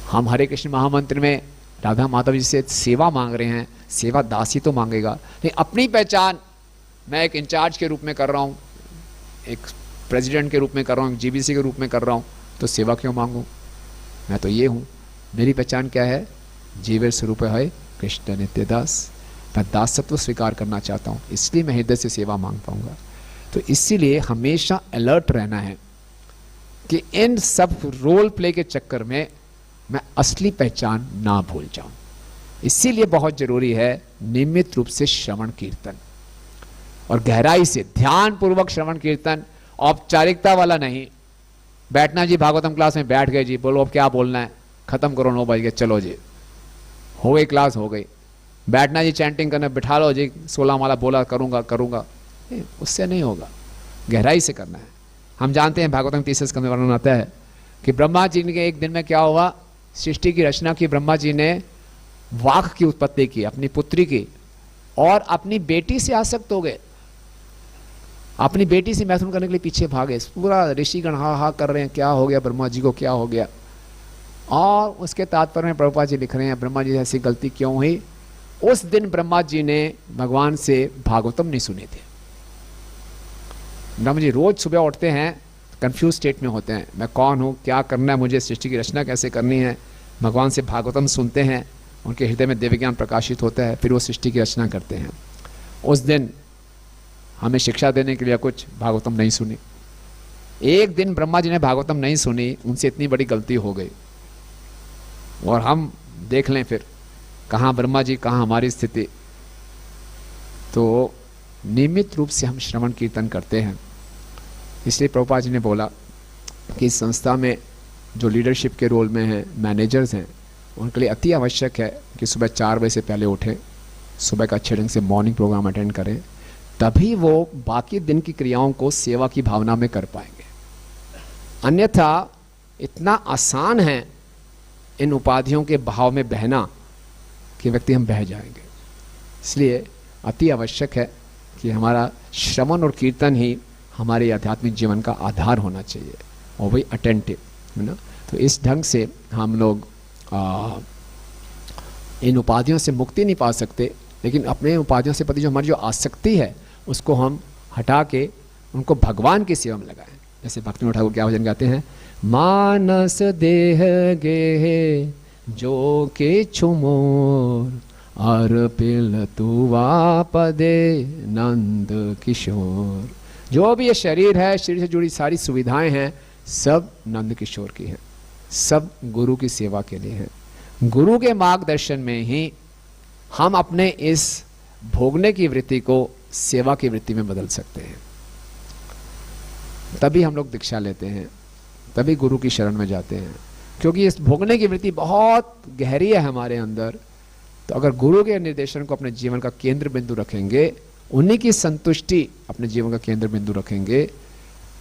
हम हरे कृष्ण महामंत्र में राधा माधव जी से सेवा मांग रहे हैं, सेवा दासी तो मांगेगा नहीं। अपनी पहचान मैं एक इंचार्ज के रूप में कर रहा हूँ, एक प्रेसिडेंट के रूप में कर रहा हूँ, एक जीबीसी के रूप में कर रहा हूँ, तो सेवा क्यों मांगूँ। मैं तो ये हूँ, मेरी पहचान क्या है, जीवेर स्वरूप है कृष्ण नित्य दास। मैं दासत्व स्वीकार करना चाहता हूँ, इसलिए मैं हृदय से सेवा मांग पाऊंगा। तो इसीलिए हमेशा अलर्ट रहना है कि इन सब रोल प्ले के चक्कर में मैं असली पहचान ना भूल जाऊं। इसीलिए बहुत जरूरी है नियमित रूप से श्रवण कीर्तन और गहराई से ध्यान पूर्वक श्रवण कीर्तन, औपचारिकता वाला नहीं। बैठना जी, भागवतम क्लास में बैठ गए जी, बोलो अब क्या बोलना है, खत्म करो 9 बज गए, चलो जी हो गई क्लास, हो गई। बैठना जी चैंटिंग करने, बिठा लो जी 16 माला बोला करूंगा करूंगा, उससे नहीं होगा। गहराई से करना है। हम जानते हैं भागवतम 30 स्कंद में वर्णन आता है कि ब्रह्मा जी के एक दिन में क्या हुआ, सृष्टि की रचना की। ब्रह्मा जी ने वाक की उत्पत्ति की अपनी पुत्री की, और अपनी बेटी से आसक्त हो गए, अपनी बेटी से मैथुन करने के लिए पीछे भागे। पूरा ऋषिगण हा हा कर रहे हैं, क्या हो गया ब्रह्मा जी को, क्या हो गया। और उसके तात्पर्य में प्रभुपाद जी लिख रहे हैं ब्रह्मा जी ऐसी गलती क्यों हुई। उस दिन ब्रह्मा जी ने भगवान से भागवतम नहीं सुने थे। ब्रह्मा जी रोज सुबह उठते हैं, कंफ्यूज स्टेट में होते हैं, मैं कौन हूँ, क्या करना है मुझे, सृष्टि की रचना कैसे करनी है। भगवान से भागवतम सुनते हैं, उनके हृदय में दिव्य ज्ञान प्रकाशित होता है, फिर वो सृष्टि की रचना करते हैं। उस दिन हमें शिक्षा देने के लिए कुछ भागवतम नहीं सुनी। एक दिन ब्रह्मा जी ने भागवतम नहीं सुनी, उनसे इतनी बड़ी गलती हो गई। और हम देख लें फिर कहाँ ब्रह्मा जी, कहाँ हमारी स्थिति। तो नियमित रूप से हम श्रवण कीर्तन करते हैं। इसलिए प्रभुपाद जी ने बोला कि इस संस्था में जो लीडरशिप के रोल में हैं, मैनेजर्स हैं, उनके लिए अति आवश्यक है कि सुबह 4 बजे से पहले उठें, सुबह का अच्छे ढंग से मॉर्निंग प्रोग्राम अटेंड करें, तभी वो बाकी दिन की क्रियाओं को सेवा की भावना में कर पाएंगे। अन्यथा इतना आसान है इन उपाधियों के भाव में बहना कि व्यक्ति हम बह जाएंगे। इसलिए अति आवश्यक है कि हमारा श्रवण और कीर्तन ही हमारे आध्यात्मिक जीवन का आधार होना चाहिए, और वही अटेंटिव है ना। तो इस ढंग से हम लोग इन उपाधियों से मुक्ति नहीं पा सकते, लेकिन अपने उपाधियों से प्रति जो हमारी जो आसक्ति है उसको हम हटा के उनको भगवान की सेवा में लगाएं। जैसे भक्ति ठाकुर क्या भजन गाते हैं, मानस देह गेहे जो के छुमोर अर्पिल तुवा पदे नंद किशोर। जो भी ये शरीर है, शरीर से जुड़ी सारी सुविधाएं हैं, सब नंद किशोर की हैं, सब गुरु की सेवा के लिए हैं। गुरु के मार्गदर्शन में ही हम अपने इस भोगने की वृत्ति को सेवा की वृत्ति में बदल सकते हैं। तभी हम लोग दीक्षा लेते हैं, तभी गुरु की शरण में जाते हैं, क्योंकि इस भोगने की वृत्ति बहुत गहरी है हमारे अंदर। तो अगर गुरु के निर्देशन को अपने जीवन का केंद्र बिंदु रखेंगे, उन्हीं की संतुष्टि अपने जीवन का केंद्र बिंदु रखेंगे,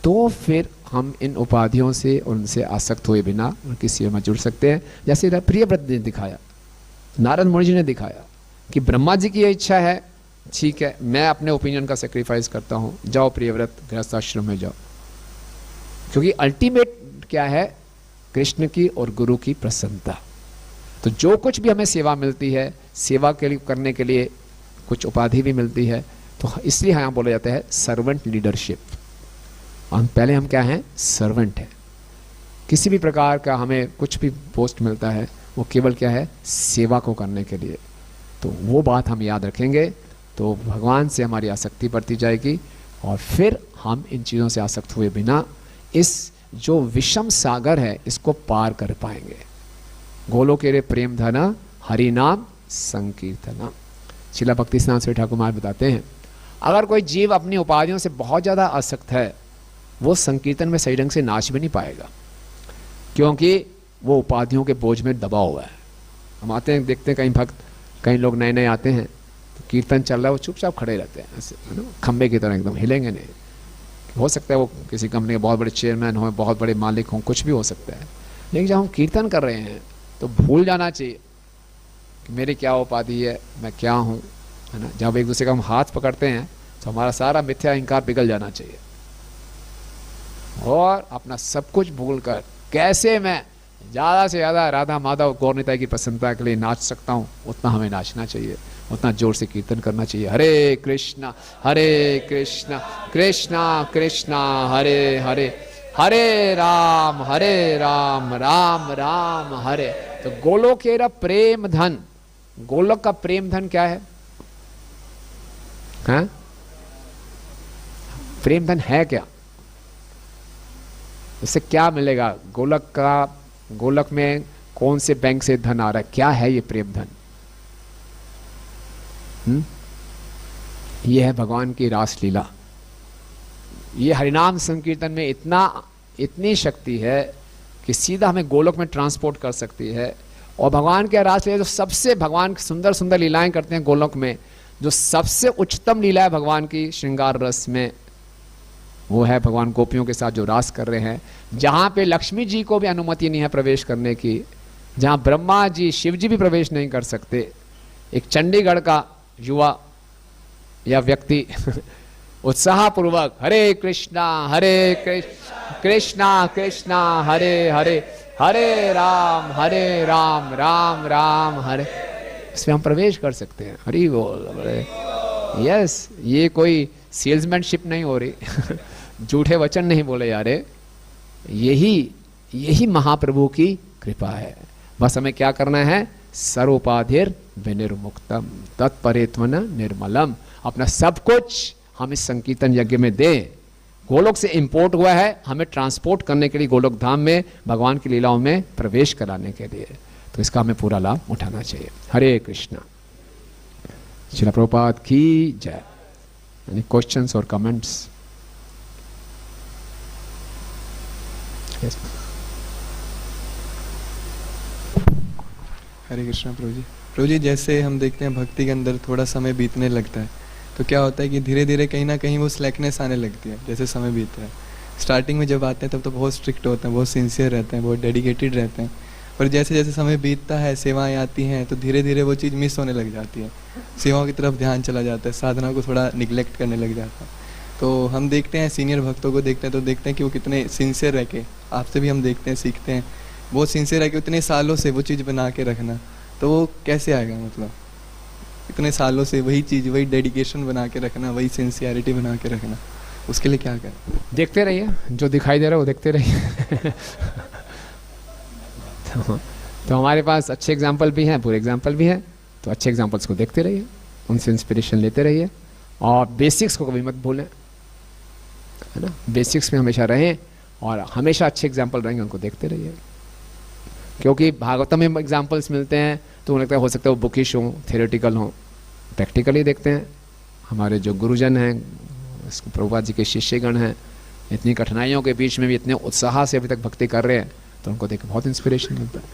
तो फिर हम इन उपाधियों से, उनसे आसक्त हुए बिना उनकी सेवा में जुड़ सकते हैं। जैसे प्रियव्रत ने दिखाया, नारद मुनि जी ने दिखाया कि ब्रह्मा जी की ये इच्छा है, ठीक है, मैं अपने ओपिनियन का सेक्रीफाइस करता हूं, जाओ प्रियव्रत गृहस्थ आश्रम में जाओ, क्योंकि अल्टीमेट क्या है, कृष्ण की और गुरु की प्रसन्नता। तो जो कुछ भी हमें सेवा मिलती है, सेवा के लिए करने के लिए कुछ उपाधि भी मिलती है, तो इसलिए यहाँ बोला जाता है सर्वेंट लीडरशिप। पहले हम क्या हैं, सर्वेंट हैं। किसी भी प्रकार का हमें कुछ भी पोस्ट मिलता है, वो केवल क्या है, सेवा को करने के लिए। तो वो बात हम याद रखेंगे तो भगवान से हमारी आसक्ति बढ़ती जाएगी, और फिर हम इन चीज़ों से आसक्त हुए बिना इस जो विषम सागर है इसको पार कर पाएंगे। गोलोके रे प्रेम धन हरि नाम संकीर्तन। शिला भक्ति सिद्धांत श्री ठाकुर महाराज बताते हैं, अगर कोई जीव अपनी उपाधियों से बहुत ज़्यादा आसक्त है, वो संकीर्तन में सही ढंग से नाच भी नहीं पाएगा, क्योंकि वो उपाधियों के बोझ में दबा हुआ है। हम आते हैं, देखते हैं कई भक्त, कई लोग नए नए आते हैं, तो कीर्तन चल रहा है, वो चुपचाप खड़े रहते हैं ऐसे, है ना, खंबे की तरह एकदम हिलेंगे नहीं। हो सकता है वो किसी कंपनी के बहुत बड़े चेयरमैन हो, बहुत बड़े मालिक हों, कुछ भी हो सकता है, लेकिन जब हम कीर्तन कर रहे हैं तो भूल जाना चाहिए कि मेरी क्या उपाधि है, मैं क्या हूँ, है ना। जब एक दूसरे का हम हाथ पकड़ते हैं तो हमारा सारा मिथ्या अहंकार पिघल जाना चाहिए, और अपना सब कुछ भूल कर कैसे मैं ज़्यादा से ज़्यादा राधा माधव गौर निताई की प्रसन्नता के लिए नाच सकता हूँ, उतना हमें नाचना चाहिए, उतना जोर से कीर्तन करना चाहिए। हरे कृष्णा कृष्णा कृष्णा हरे हरे, हरे राम राम राम हरे। तो गोलोकेरा प्रेम धन, गोलोक का प्रेम धन क्या है? हाँ? प्रेम धन है क्या? इससे क्या मिलेगा? गोलक में कौन से बैंक से धन आ रहा है? क्या है ये प्रेम धन? ये है भगवान की रासलीला। ये हरिनाम संकीर्तन में इतनी शक्ति है कि सीधा हमें गोलोक में ट्रांसपोर्ट कर सकती है। और भगवान के रासलीला जो सबसे, भगवान सुंदर सुंदर लीलाएं करते हैं गोलोक में, जो सबसे उच्चतम लीला है भगवान की श्रृंगार रस में, वो है भगवान गोपियों के साथ जो रास कर रहे हैं, जहाँ पे लक्ष्मी जी को भी अनुमति नहीं है प्रवेश करने की, जहाँ ब्रह्मा जी शिव जी भी प्रवेश नहीं कर सकते। एक चंडीगढ़ का युवा या व्यक्ति उत्साहपूर्वक हरे कृष्णा कृष्णा कृष्णा हरे हरे, हरे राम राम राम हरे, इसमें हम प्रवेश कर सकते हैं। हरि बोल। यस, ये कोई सेल्समैनशिप नहीं हो रही झूठे वचन नहीं बोले जा रहे, यही महाप्रभु की कृपा है। बस हमें क्या करना है? सर्वोपाधिर विनिर्मुक्तम तत्परेत्मन निर्मलम। अपना सब कुछ हम इस संकीर्तन यज्ञ में दें। गोलोक से इंपोर्ट हुआ है, हमें ट्रांसपोर्ट करने के लिए गोलोक धाम में भगवान की लीलाओं में प्रवेश कराने के लिए, तो इसका हमें पूरा लाभ उठाना चाहिए। हरे कृष्णा। श्रील प्रभुपाद की जय। एनी क्वेश्चंस और कमेंट्स? Yes. हरे कृष्णा प्रभु जी, जैसे हम देखते हैं भक्ति के अंदर थोड़ा समय बीतने लगता है, तो क्या होता है कि धीरे धीरे कहीं ना कहीं वो स्लैकनेस आने लगती है जैसे समय बीतता है। स्टार्टिंग में जब आते हैं तब तो बहुत स्ट्रिक्ट होते हैं, बहुत सिंसियर रहते हैं, बहुत डेडिकेटेड रहते हैं, पर जैसे जैसे समय बीतता है, सेवाएं आती हैं, तो धीरे धीरे वो चीज़ मिस होने लग जाती है, सेवाओं की तरफ ध्यान चला जाता है, साधना को थोड़ा निगलेक्ट करने लग जाता है। तो हम देखते हैं सीनियर भक्तों को देखते हैं तो देखते हैं कि वो कितने सिंसियर रह के, आपसे भी हम देखते हैं सीखते हैं, बहुत सिंसियर रह के उतने सालों से वो चीज़ बना के रखना, तो वो कैसे आएगा? मतलब इतने सालों से वही चीज़, वही डेडिकेशन बना के रखना, वही सिंसियरिटी बना के रखना, उसके लिए क्या करें? देखते रहिए, जो दिखाई दे रहा है वो देखते रहिए तो हमारे पास अच्छे एग्जाम्पल भी हैं, बुरे एग्जाम्पल भी हैं, तो अच्छे एग्जाम्पल्स को देखते रहिए, उनसे इंस्पिरेशन लेते रहिए, और बेसिक्स को कभी मत भूलें, है ना। बेसिक्स में हमेशा रहें और हमेशा अच्छे एग्जाम्पल रहेंगे, उनको देखते रहिए। क्योंकि भागवतम में एग्जाम्पल्स मिलते हैं तो लगता है हो सकता है वो बुकिश हों, थियोरेटिकल हों, प्रैक्टिकली देखते हैं। हमारे जो गुरुजन हैं, प्रभुपाद जी के शिष्यगण हैं, इतनी कठिनाइयों के बीच में भी इतने उत्साह से अभी तक भक्ति कर रहे हैं, तो उनको देख बहुत इंस्पिरेशन मिलता है।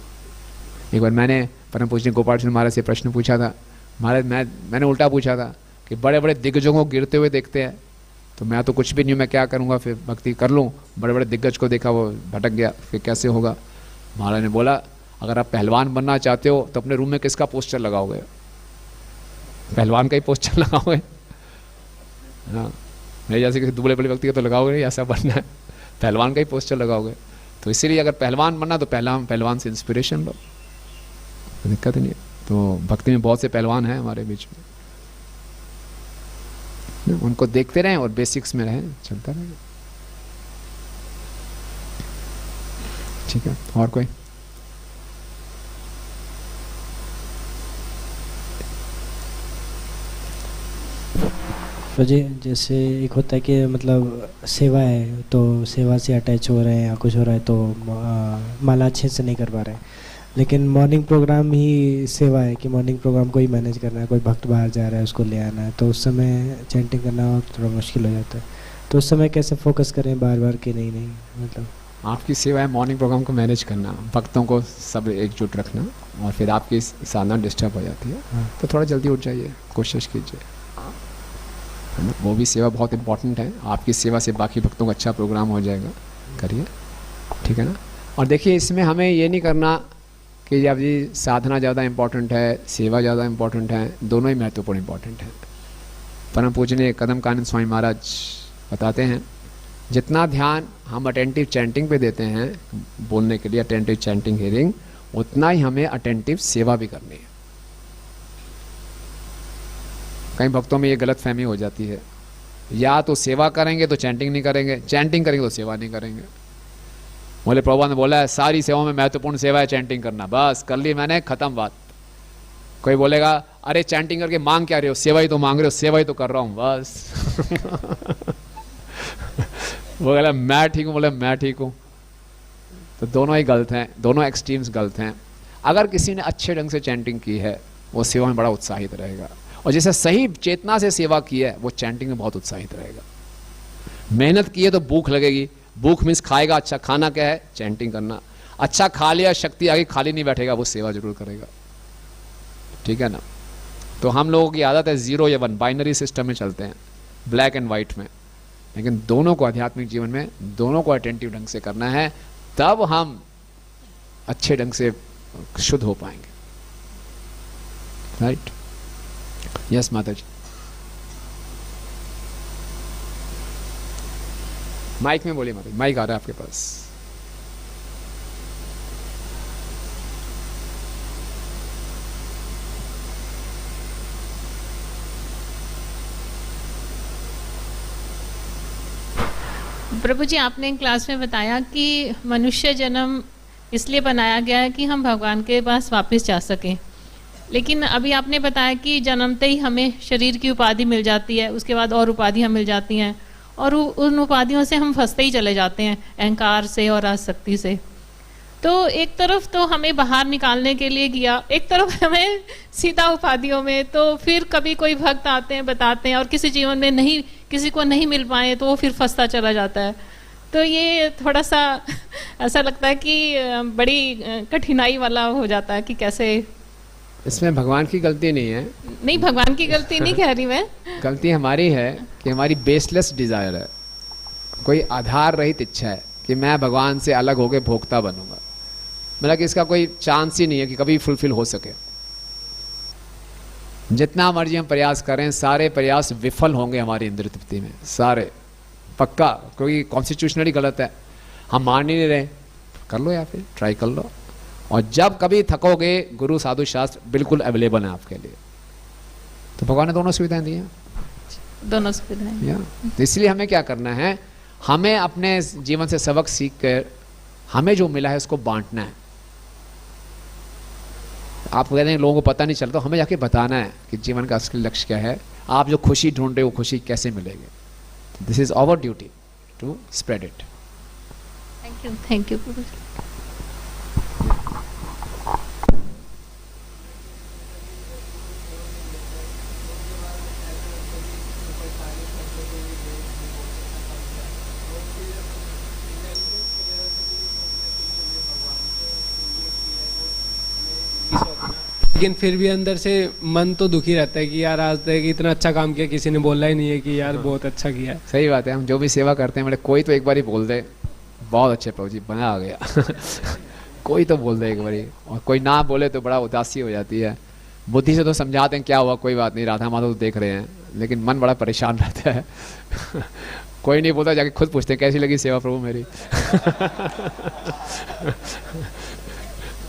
एक बार मैंने परम पूज्य गोपाल सिंह महाराज से प्रश्न पूछा था, महाराज मैंने उल्टा पूछा था कि बड़े बड़े दिग्गजों को गिरते हुए देखते हैं, तो मैं तो कुछ भी नहीं हूँ, मैं क्या करूँगा, फिर भक्ति कर लूँ। बड़े बड़े दिग्गज को देखा वो भटक गया, फिर कैसे होगा। महाराज ने बोला अगर आप पहलवान बनना चाहते हो तो अपने रूम में किसका पोस्टर लगाओगे? पहलवान का ही पोस्टर लगाओगे। हाँ, मेरे जैसे किसी दुबले बड़े व्यक्ति का तो लगाओगे नहीं, ऐसा बनना है, पहलवान का ही पोस्टर लगाओगे। तो इसीलिए अगर पहलवान बनना तो पहलवान से इंस्पिरेशन लो, तो दिक्कत नहीं है। तो भक्ति में बहुत से पहलवान हैं हमारे बीच में, उनको देखते रहें और बेसिक्स में रहें, चलता रहेगा। ठीक है, और कोई? मुझे जैसे एक होता है कि मतलब सेवा है तो सेवा से अटैच हो रहे हैं या कुछ हो रहा है तो माला अच्छे से नहीं कर पा रहे हैं, लेकिन मॉर्निंग प्रोग्राम ही सेवा है कि मॉर्निंग प्रोग्राम को ही मैनेज करना है। कोई भक्त बाहर जा रहा है उसको ले आना है, तो उस समय चैंटिंग करना थोड़ा मुश्किल हो जाता है। तो उस समय कैसे फोकस करें बार बार कि नहीं मतलब आपकी सेवा है मॉर्निंग प्रोग्राम को मैनेज करना, भक्तों को सब एकजुट रखना, और फिर आपकी साधना डिस्टर्ब हो जाती है। हाँ। तो थोड़ा जल्दी उठ जाइए, कोशिश कीजिए, है ना। वो भी सेवा बहुत इंपॉर्टेंट है, आपकी सेवा से बाकी भक्तों का अच्छा प्रोग्राम हो जाएगा, करिए, ठीक है ना। और देखिए इसमें हमें ये नहीं करना कि जब जी साधना ज़्यादा इम्पॉर्टेंट है, सेवा ज़्यादा इम्पॉर्टेंट है, दोनों ही महत्वपूर्ण इम्पॉर्टेंट है। परम पूजनीय कदम कानन स्वामी महाराज बताते हैं जितना ध्यान हम अटेंटिव चैंटिंग पे देते हैं, बोलने के लिए अटेंटिव चैंटिंग हियरिंग, उतना ही हमें अटेंटिव सेवा भी करनी है। कई भक्तों में ये गलत फहमी हो जाती है, या तो सेवा करेंगे तो चैंटिंग नहीं करेंगे, चैंटिंग करेंगे तो सेवा नहीं करेंगे। बोले प्रभुपाद ने बोला है सारी सेवाओं में महत्वपूर्ण सेवा है चैंटिंग करना, बस कर ली मैंने, खत्म बात। कोई बोलेगा अरे चैंटिंग करके मांग क्या रहे हो, सेवा ही तो मांग रहे हो, सेवा ही तो कर रहा हूँ बस। वो बोला मैं ठीक हूँ, बोले मैं ठीक हूँ। तो दोनों ही गलत हैं, दोनों एक्सट्रीम्स गलत हैं। अगर किसी ने अच्छे ढंग से चैंटिंग की है वो सेवा में बड़ा उत्साहित रहेगा, और जैसे सही चेतना से सेवा की है वो चैंटिंग में बहुत उत्साहित रहेगा। मेहनत की है तो भूख लगेगी, भूख मीन्स खाएगा, अच्छा खाना क्या है, चैंटिंग करना। अच्छा खा लिया, शक्ति आ गई, खाली नहीं बैठेगा, वो सेवा जरूर करेगा, ठीक है ना। तो हम लोगों की आदत है 0 या 1 बाइनरी सिस्टम में चलते हैं, ब्लैक एंड वाइट में, लेकिन दोनों को आध्यात्मिक जीवन में दोनों को अटेंटिव ढंग से करना है, तब हम अच्छे ढंग से शुद्ध हो पाएंगे, राइट। यस माता जी, माइक में बोलिए माता जी, माइक आ रहा है आपके पास। प्रभु जी, आपने क्लास में बताया कि मनुष्य जन्म इसलिए बनाया गया है कि हम भगवान के पास वापस जा सकें, लेकिन अभी आपने बताया कि जन्मते ही हमें शरीर की उपाधि मिल जाती है, उसके बाद और उपाधियां मिल जाती हैं, और उन उपाधियों से हम फंसते ही चले जाते हैं, अहंकार से और आसक्ति से। तो एक तरफ तो हमें बाहर निकालने के लिए किया, एक तरफ हमें सीधा उपाधियों में। तो फिर कभी कोई भक्त आते हैं, बताते हैं, और किसी जीवन में नहीं, किसी को नहीं मिल पाए तो वो फिर फंसता चला जाता है। तो ये थोड़ा सा ऐसा लगता है कि बड़ी कठिनाई वाला हो जाता है कि कैसे। इसमें भगवान की गलती नहीं है। नहीं, भगवान की गलती नहीं कह रही मैं, गलती हमारी है कि हमारी बेसलेस डिजायर है, कोई आधार रहित इच्छा है कि मैं भगवान से अलग होकर भोक्ता बनूंगा। मतलब कि इसका कोई चांस ही नहीं है कि कभी फुलफिल हो सके। जितना मर्जी हम प्रयास करें, सारे प्रयास विफल होंगे हमारी इंद्रिय तृप्ति में, सारे पक्का, क्योंकि कॉन्स्टिट्यूशनली गलत है। हम मान ही नहीं रहे, कर लो या फिर ट्राई कर लो, और जब कभी थकोगे गुरु साधु शास्त्र बिल्कुल अवेलेबल है आपके लिए। तो भगवान ने दोनों सुविधाएं दी हैं, दोनों सुविधाएं। तो इसलिए हमें क्या करना है, हमें अपने जीवन से सबक सीख कर हमें जो मिला है उसको बांटना है। आप कहते हैं लोगों को पता नहीं चलता, हमें जाके बताना है कि जीवन का असली लक्ष्य क्या है, आप जो खुशी ढूंढ रहे हो खुशी कैसे मिलेगी। This is our duty to spread it. Thank you प्रभु। लेकिन फिर भी अंदर से मन तो दुखी रहता है कि यार आज तक इतना अच्छा काम किया, किसी ने बोला ही नहीं है कि यार बहुत अच्छा किया है। सही बात है, हम जो भी सेवा करते हैं, मतलब कोई तो एक बार ही बोल दे बहुत अच्छे प्रभु जी, बना आ गया कोई तो बोल दे एक बारी, और कोई ना बोले तो बड़ा उदासी हो जाती है। बुद्धि से तो समझाते हैं क्या हुआ, कोई बात नहीं, राधा माधव तो देख रहे हैं, लेकिन मन बड़ा परेशान रहता है कोई नहीं बोलता, जाके खुद पूछते हैं कैसी लगी सेवा प्रभु मेरी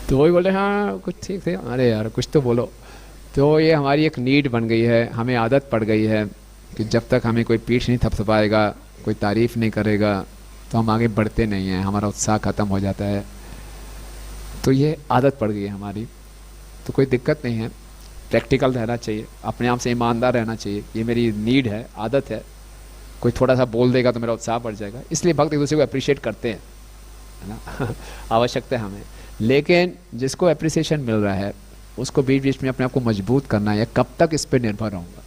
तो वही बोले हाँ कुछ ठीक थे, अरे यार कुछ तो बोलो। तो ये हमारी एक नीड बन गई है, हमें आदत पड़ गई है कि जब तक हमें कोई पीठ नहीं थपथपाएगा, कोई तारीफ नहीं करेगा, तो हम आगे बढ़ते नहीं हैं, हमारा उत्साह खत्म हो जाता है। तो ये आदत पड़ गई है हमारी, तो कोई दिक्कत नहीं है, प्रैक्टिकल रहना चाहिए, अपने आप से ईमानदार रहना चाहिए, ये मेरी नीड है, आदत है। कोई थोड़ा सा बोल देगा तो मेरा उत्साह बढ़ जाएगा, इसलिए भक्त एक दूसरे को अप्रिशिएट करते हैं, है ना आवश्यकता है हमें। लेकिन जिसको अप्रिसिएशन मिल रहा है उसको बीच बीच में अपने आप को मजबूत करना है, कब तक इस पर निर्भर रहूँगा,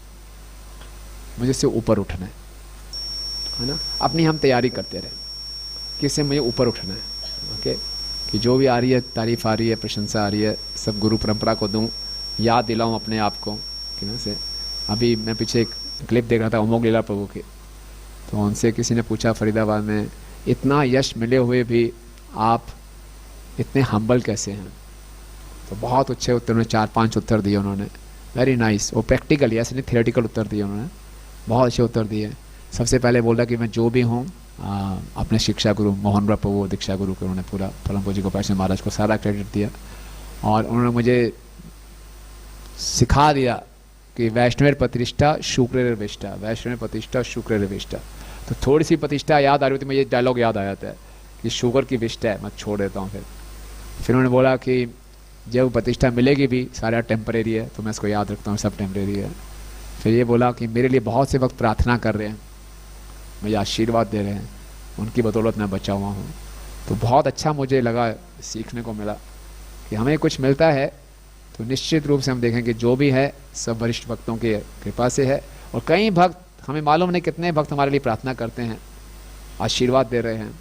मुझे इससे ऊपर उठना है ना। अपनी हम तैयारी करते रहे कि इससे मुझे ऊपर उठना है, ओके, कि जो भी आ रही है तारीफ आ रही है, प्रशंसा आ रही है, सब गुरु परंपरा को दूं, याद दिलाऊं अपने आप को कि ना से। अभी मैं पीछे एक क्लिप देख रहा था अमोघ लीला प्रभु के, तो उनसे किसी ने पूछा फरीदाबाद में, इतना यश मिले हुए भी आप इतने हम्बल कैसे हैं? तो बहुत अच्छे उत्तर उन्होंने 4-5 उत्तर दिए उन्होंने, वेरी नाइस, वो प्रैक्टिकल ऐसे नहीं थियोरेटिकल उत्तर दिए उन्होंने, बहुत अच्छे उत्तर दिए। सबसे पहले बोला कि मैं जो भी हूँ अपने शिक्षा गुरु मोहन प्रभु दीक्षा गुरु के, उन्होंने पूरा परम पूज्य गोपाल सिंह महाराज को सारा क्रेडिट दिया, और उन्होंने मुझे सिखा दिया कि वैष्णव प्रतिष्ठा शुक्र विष्ठा, वैष्णव प्रतिष्ठा शुक्र विष्ठा। तो थोड़ी सी प्रतिष्ठा याद आ रही थी, मुझे डायलॉग याद आ जाता है कि शुगर की विष्ठा है, मैं छोड़ देता हूँ। फिर उन्होंने बोला कि जब प्रतिष्ठा मिलेगी भी सारा टेम्परेरी है, तो मैं इसको याद रखता हूँ, सब टेम्परेरी है। फिर ये बोला कि मेरे लिए बहुत से वक्त प्रार्थना कर रहे हैं, मुझे आशीर्वाद दे रहे हैं, उनकी बदौलत मैं बचा हुआ हूँ। तो बहुत अच्छा मुझे लगा, सीखने को मिला कि हमें कुछ मिलता है तो निश्चित रूप से हम देखें कि जो भी है सब वरिष्ठ भक्तों की कृपा से है। और कई भक्त, हमें मालूम नहीं कितने भक्त हमारे लिए प्रार्थना करते हैं, आशीर्वाद दे रहे हैं,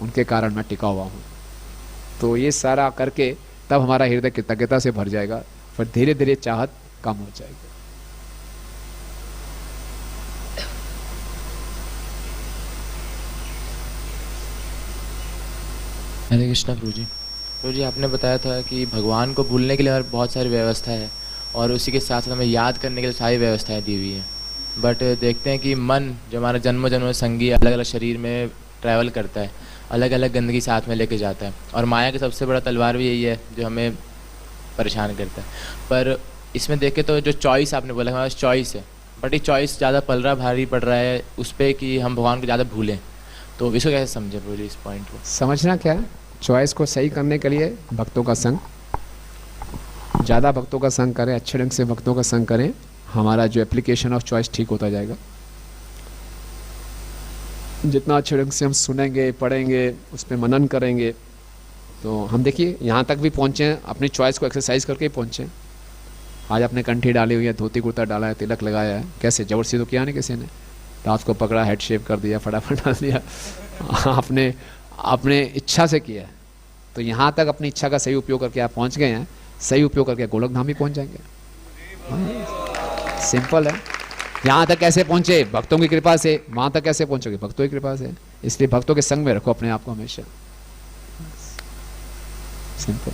उनके कारण मैं टिका हुआ हूँ। तो ये सारा करके तब हमारा हृदय कृतज्ञता से भर जाएगा, फिर धीरे धीरे चाहत कम हो जाएगी। हरे कृष्णा प्रभु जी, आपने बताया था कि भगवान को भूलने के लिए हमारे बहुत सारी व्यवस्था है, और उसी के साथ साथ हमें याद करने के लिए सारी व्यवस्थाएं दी हुई है। बट देखते हैं कि मन जो हमारा जन्म जन्म संगी अलग अलग शरीर में ट्रैवल करता है, अलग अलग गंदगी साथ में लेके जाता है, और माया का सबसे बड़ा तलवार भी यही है जो हमें परेशान करता है। पर इसमें देखें तो जो चॉइस आपने बोला हमारे पास चॉइस है, बट ये चॉइस ज़्यादा पल भारी पड़ रहा है उस पर कि हम भगवान को ज़्यादा भूलें, तो इसको कैसे समझे प्रभु जी? इस पॉइंट को समझना क्या है, चॉइस को सही करने के लिए भक्तों का संग, ज़्यादा भक्तों का संग करें, अच्छे ढंग से भक्तों का संग करें, हमारा जो एप्लीकेशन ऑफ चॉइस ठीक होता जाएगा। जितना अच्छे ढंग से हम सुनेंगे, पढ़ेंगे, उस पर मनन करेंगे, तो हम देखिए यहाँ तक भी पहुँचे हैं, अपनी चॉइस को एक्सरसाइज करके ही पहुँचे। आज आपने कंठी डाली हुई है, धोती कुर्ता डाला है, तिलक लगाया है, कैसे जबरदस्ती तो किया नहीं किसी ने, रात को पकड़ा, हेड शेव कर दिया, फटाफट डाल दिया, आपने अपने इच्छा से किया है। तो यहाँ तक अपनी इच्छा का सही उपयोग करके आप पहुँच गए हैं, सही उपयोग करके गोलक धाम ही पहुँच जाएंगे। सिंपल है। यहाँ तक कैसे पहुँचे? भक्तों की कृपा से। वहाँ तक कैसे पहुँचोगे? भक्तों की कृपा से। इसलिए भक्तों के संग में रखो अपने आप को हमेशा। सिंपल,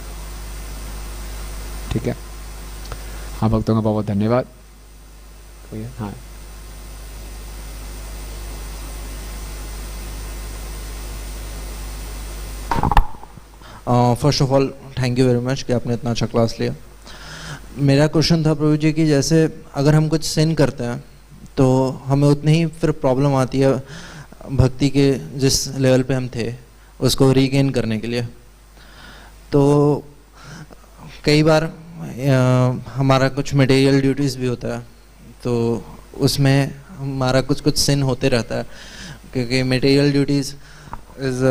ठीक है। हाँ, भक्तों का बहुत बहुत धन्यवाद। हाँ, first of all thank you very much कि आपने इतना अच्छा क्लास लिया। मेरा क्वेश्चन था प्रभु जी कि जैसे अगर हम कुछ सिन करते हैं तो हमें उतनी ही फिर प्रॉब्लम आती है भक्ति के जिस लेवल पे हम थे उसको रीगेन करने के लिए। तो कई बार हमारा कुछ मटेरियल ड्यूटीज़ भी होता है, तो उसमें हमारा कुछ सिन होते रहता है, क्योंकि material duties is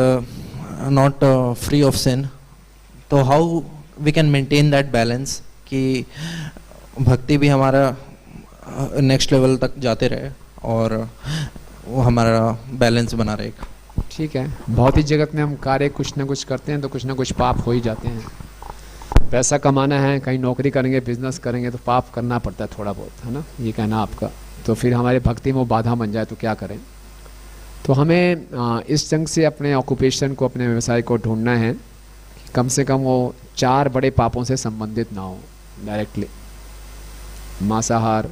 not free of sin. तो how we can maintain that balance कि भक्ति भी हमारा नेक्स्ट लेवल तक जाते रहे और वो हमारा बैलेंस बना रहेगा। ठीक है। बहुत ही जगत में हम कार्य कुछ ना कुछ करते हैं तो कुछ ना कुछ पाप हो ही जाते हैं। पैसा कमाना है, कहीं नौकरी करेंगे, बिजनेस करेंगे तो पाप करना पड़ता है थोड़ा बहुत, है ना, ये कहना आपका। तो फिर हमारे भक्ति में वो बाधा बन जाए तो क्या करें। तो हमें इस ढंग से अपने ऑक्यूपेशन को, अपने व्यवसाय को ढूंढना है कि कम से कम वो 4 बड़े पापों से संबंधित ना हो डायरेक्टली। मांसाहार,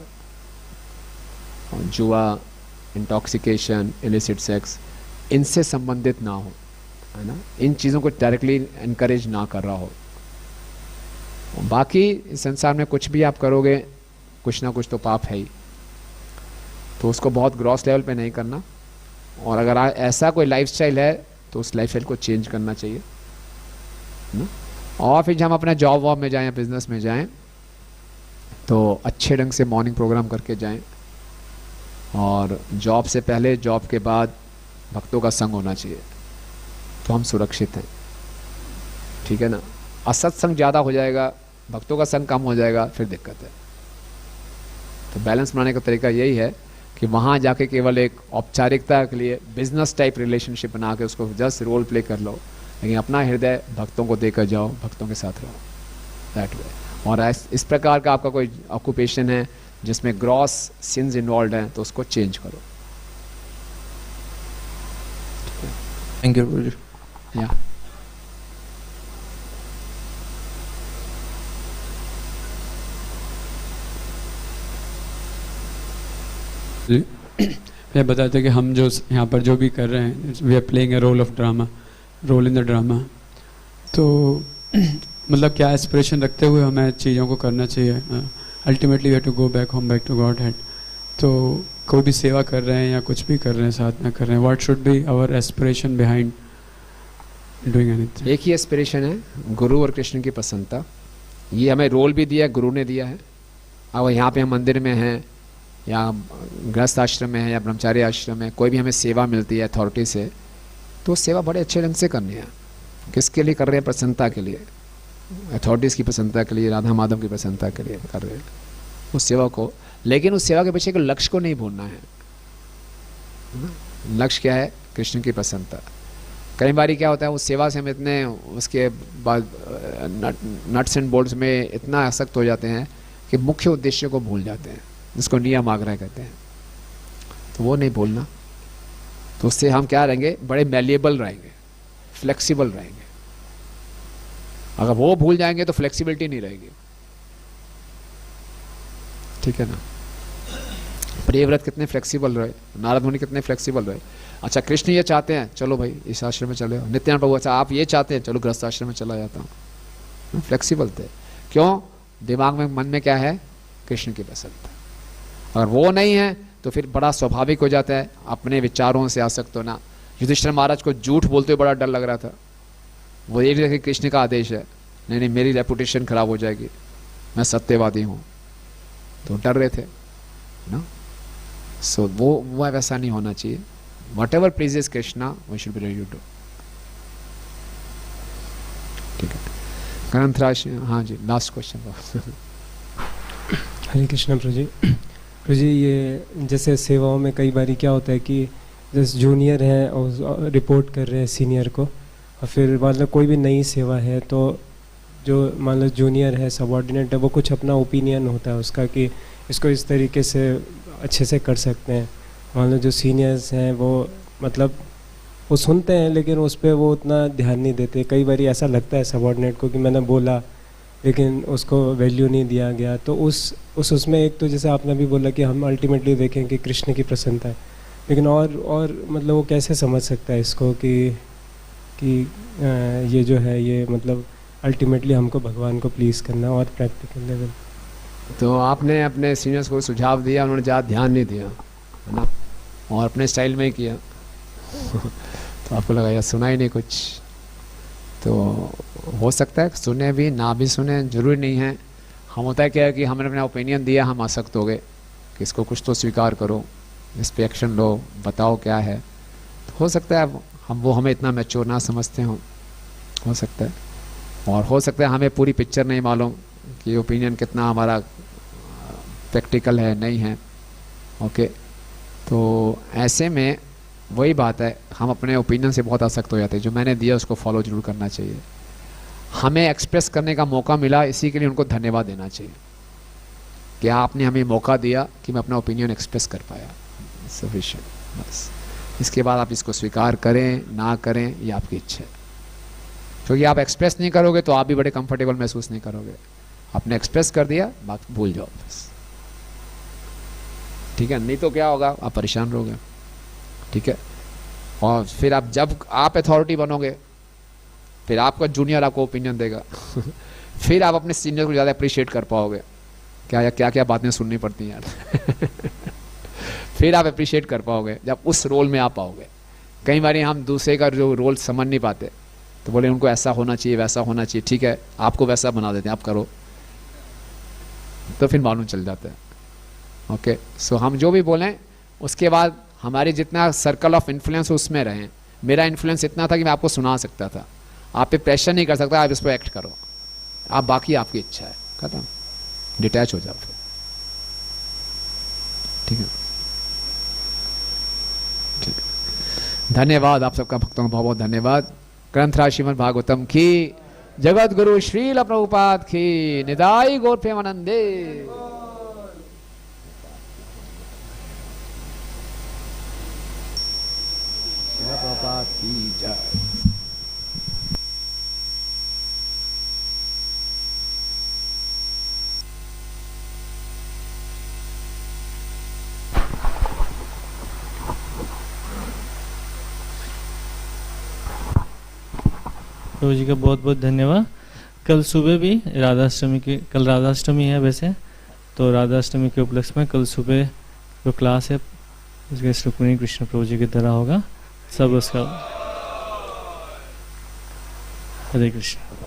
जुआ, इंटॉक्सिकेशन, इलिसिट सेक्स, इनसे संबंधित ना हो, है ना, इन चीज़ों को डायरेक्टली इनकरेज ना कर रहा हो। बाकी इस संसार में कुछ भी आप करोगे कुछ ना कुछ तो पाप है ही, तो उसको बहुत ग्रॉस लेवल पे नहीं करना। और अगर ऐसा कोई लाइफस्टाइल है तो उस लाइफस्टाइल को चेंज करना चाहिए ना। और फिर जब हम अपना जॉब वॉब में जाएं, बिजनेस में जाएं, तो अच्छे ढंग से मॉर्निंग प्रोग्राम करके जाएं। और जॉब से पहले, जॉब के बाद भक्तों का संग होना चाहिए, तो हम सुरक्षित हैं, ठीक है ना। असत्संग ज़्यादा हो जाएगा, भक्तों का संग कम हो जाएगा, फिर दिक्कत है। तो बैलेंस बनाने का तरीका यही है कि वहाँ जाके केवल एक औपचारिकता के लिए बिजनेस टाइप रिलेशनशिप बना के उसको जस्ट रोल प्ले कर लो, लेकिन अपना हृदय भक्तों को देकर जाओ, भक्तों के साथ रहो, दैट वे। और इस प्रकार का आपका कोई ऑक्यूपेशन है जिसमें ग्रॉस सिंस इन्वॉल्व हैं तो उसको चेंज करो। Thank you. या मैं बताते कि हम जो यहाँ पर जो भी कर रहे हैं, we are playing a role of drama, role in the drama. तो मतलब क्या एस्पिरेशन रखते हुए हमें चीज़ों को करना चाहिए। Ultimately we have to go back home, back to godhead. तो कोई भी सेवा कर रहे हैं या कुछ भी कर रहे हैं, साथ में कर रहे हैं, what should be our aspiration behind doing anything? एक ही एस्पिरेशन है, गुरु और कृष्ण की प्रसन्नता। ये हमें रोल भी दिया है, गुरु ने दिया है। अब यहाँ पे हम मंदिर में हैं या गृहस्थ आश्रम में है या ब्रह्मचारी आश्रम में, कोई भी हमें सेवा मिलती है अथॉरिटी से, तो सेवा बड़े अच्छे ढंग से करनी है। किसके लिए कर रहे हैं? प्रसन्नता के लिए, अथॉरिटीज़ की प्रसन्नता के लिए, राधा माधव की प्रसन्नता के लिए कर रहे हैं उस सेवा को। लेकिन उस सेवा के पीछे के लक्ष्य को नहीं भूलना है। लक्ष्य क्या है? कृष्ण की प्रसन्नता। कई बार क्या होता है, उस सेवा से हम इतने उसके बाद नट्स एंड बोल्ट्स में इतना आसक्त हो जाते हैं कि मुख्य उद्देश्य को भूल जाते हैं, जिसको नियम आग्रह कहते हैं। तो वो नहीं भूलना। तो उससे हम क्या रहेंगे? बड़े मैलिएबल रहेंगे, फ्लेक्सिबल रहेंगे। अगर वो भूल जाएंगे तो फ्लेक्सिबिलिटी नहीं रहेगी, ठीक है ना। प्रियव्रत कितने फ्लेक्सिबल रहे, नारद मुनि कितने फ्लेक्सिबल रहे। अच्छा, कृष्ण ये चाहते हैं, चलो भाई इस आश्रम में चले। नित्यानंद प्रभु, अच्छा आप ये चाहते हैं, चलो गृहस्थ आश्रम में चला जाता हूँ। फ्लेक्सिबल थे। क्यों? दिमाग में, मन में क्या है? कृष्ण की प्रसन्नता। अगर वो नहीं है तो फिर बड़ा स्वाभाविक हो जाता है अपने विचारों से आसक्त होना। युधिष्ठिर महाराज को झूठ बोलते हुए बड़ा डर लग रहा था। वो एक कि कृष्ण का आदेश है, नहीं नहीं मेरी रेपुटेशन खराब हो जाएगी, मैं सत्यवादी हूँ, तो डर रहे थे ना। सो वो वैसा नहीं होना चाहिए। Whatever pleases Krishna we should be ready to. ठीक है, ग्रंथराज। हाँ जी, लास्ट क्वेश्चन। हरे कृष्ण प्रभु जी। प्रभु जी, ये जैसे सेवाओं में कई बार क्या होता है कि जैसे जूनियर है और रिपोर्ट कर रहे हैं सीनियर को, और फिर मतलब कोई भी नई सेवा है तो जो मान लो जूनियर है, सबऑर्डिनेट है, वो कुछ अपना ओपिनियन होता है उसका कि इसको इस तरीके से अच्छे से कर सकते हैं। मान लो जो सीनियर्स हैं वो मतलब वो सुनते हैं लेकिन उस पर वो उतना ध्यान नहीं देते। कई बार ऐसा लगता है सबऑर्डिनेट को कि मैंने बोला लेकिन उसको वैल्यू नहीं दिया गया। तो उसमें एक तो जैसे आपने भी बोला कि हम अल्टीमेटली देखें कि कृष्ण की प्रसन्नता है, लेकिन और मतलब वो कैसे समझ सकता है इसको कि ये जो है ये मतलब अल्टीमेटली हमको भगवान को प्लीज़ करना और प्रैक्टिकल लेवल। तो आपने अपने सीनियर्स को सुझाव दिया, उन्होंने ज़्यादा ध्यान नहीं दिया, है ना, और अपने स्टाइल में ही किया। तो आपको लगा यार सुना ही नहीं कुछ। तो हो सकता है सुने भी, ना भी सुने, जरूरी नहीं है। हम होता है क्या है कि हमने अपना ओपिनियन दिया, हम आसक्त हो गए कि इसको कुछ तो स्वीकार करो, इस पर एक्शन लो, बताओ क्या है। तो हो सकता है वो हमें इतना मैच्योर ना समझते हो सकता है। और हो सकता है हमें पूरी पिक्चर नहीं मालूम कि ओपिनियन कितना हमारा प्रैक्टिकल है, नहीं है। ओके, तो ऐसे में वही बात है, हम अपने ओपिनियन से बहुत आसक्त हो जाते हैं। जो मैंने दिया उसको फॉलो जरूर करना चाहिए। हमें एक्सप्रेस करने का मौका मिला, इसी के लिए उनको धन्यवाद देना चाहिए कि आपने हमें मौका दिया कि मैं अपना ओपिनियन एक्सप्रेस कर पाया। सफिशिएंट, बस। इसके बाद आप इसको स्वीकार करें ना करें ये आपकी इच्छा है, क्योंकि आप एक्सप्रेस नहीं करोगे तो आप भी बड़े कंफर्टेबल महसूस नहीं करोगे। आपने एक्सप्रेस कर दिया, बात भूल जाओ बस, ठीक है? नहीं तो क्या होगा, आप परेशान रहोगे, ठीक है? और फिर आप जब आप अथॉरिटी बनोगे, फिर आपका जूनियर आपको ओपिनियन देगा फिर आप अपने सीनियर को ज़्यादा अप्रिशिएट कर पाओगे। क्या क्या बातें सुननी पड़ती हैं यार फिर आप अप्रिशिएट कर पाओगे जब उस रोल में आप पाओगे। कई बार हम दूसरे का जो रोल समझ नहीं पाते, तो बोले उनको ऐसा होना चाहिए, वैसा होना चाहिए, ठीक है आपको वैसा बना देते हैं, आप करो, तो फिर मालूम चल जाता है। ओके, सो हम जो भी बोलें उसके बाद हमारी जितना सर्कल ऑफ इन्फ्लुएंस उसमें रहें। मेरा इन्फ्लुएंस इतना था कि मैं आपको सुना सकता था, आप पे प्रेशर नहीं कर सकता, आप इस पर एक्ट करो, आप बाकी आपकी इच्छा है, खत्म, डिटैच हो जाओ फिर, ठीक है? ठीक है, धन्यवाद आप सबका, भक्तों का बहुत बहुत धन्यवाद। ग्रंथराज श्रीमद् भागवतम की, जगत गुरु श्रील प्रभुपाद की, निदाई गौर प्रेमानंदे। प्रभुपाद की जय। प्रभु जी का बहुत बहुत धन्यवाद। कल सुबह भी राधाष्टमी की, कल राधाष्टमी है वैसे, तो राधाष्टमी के उपलक्ष्य में कल सुबह जो क्लास है उसके रुक्मिणी कृष्ण प्रभु जी की तरह होगा, सब उसका। हरे कृष्ण।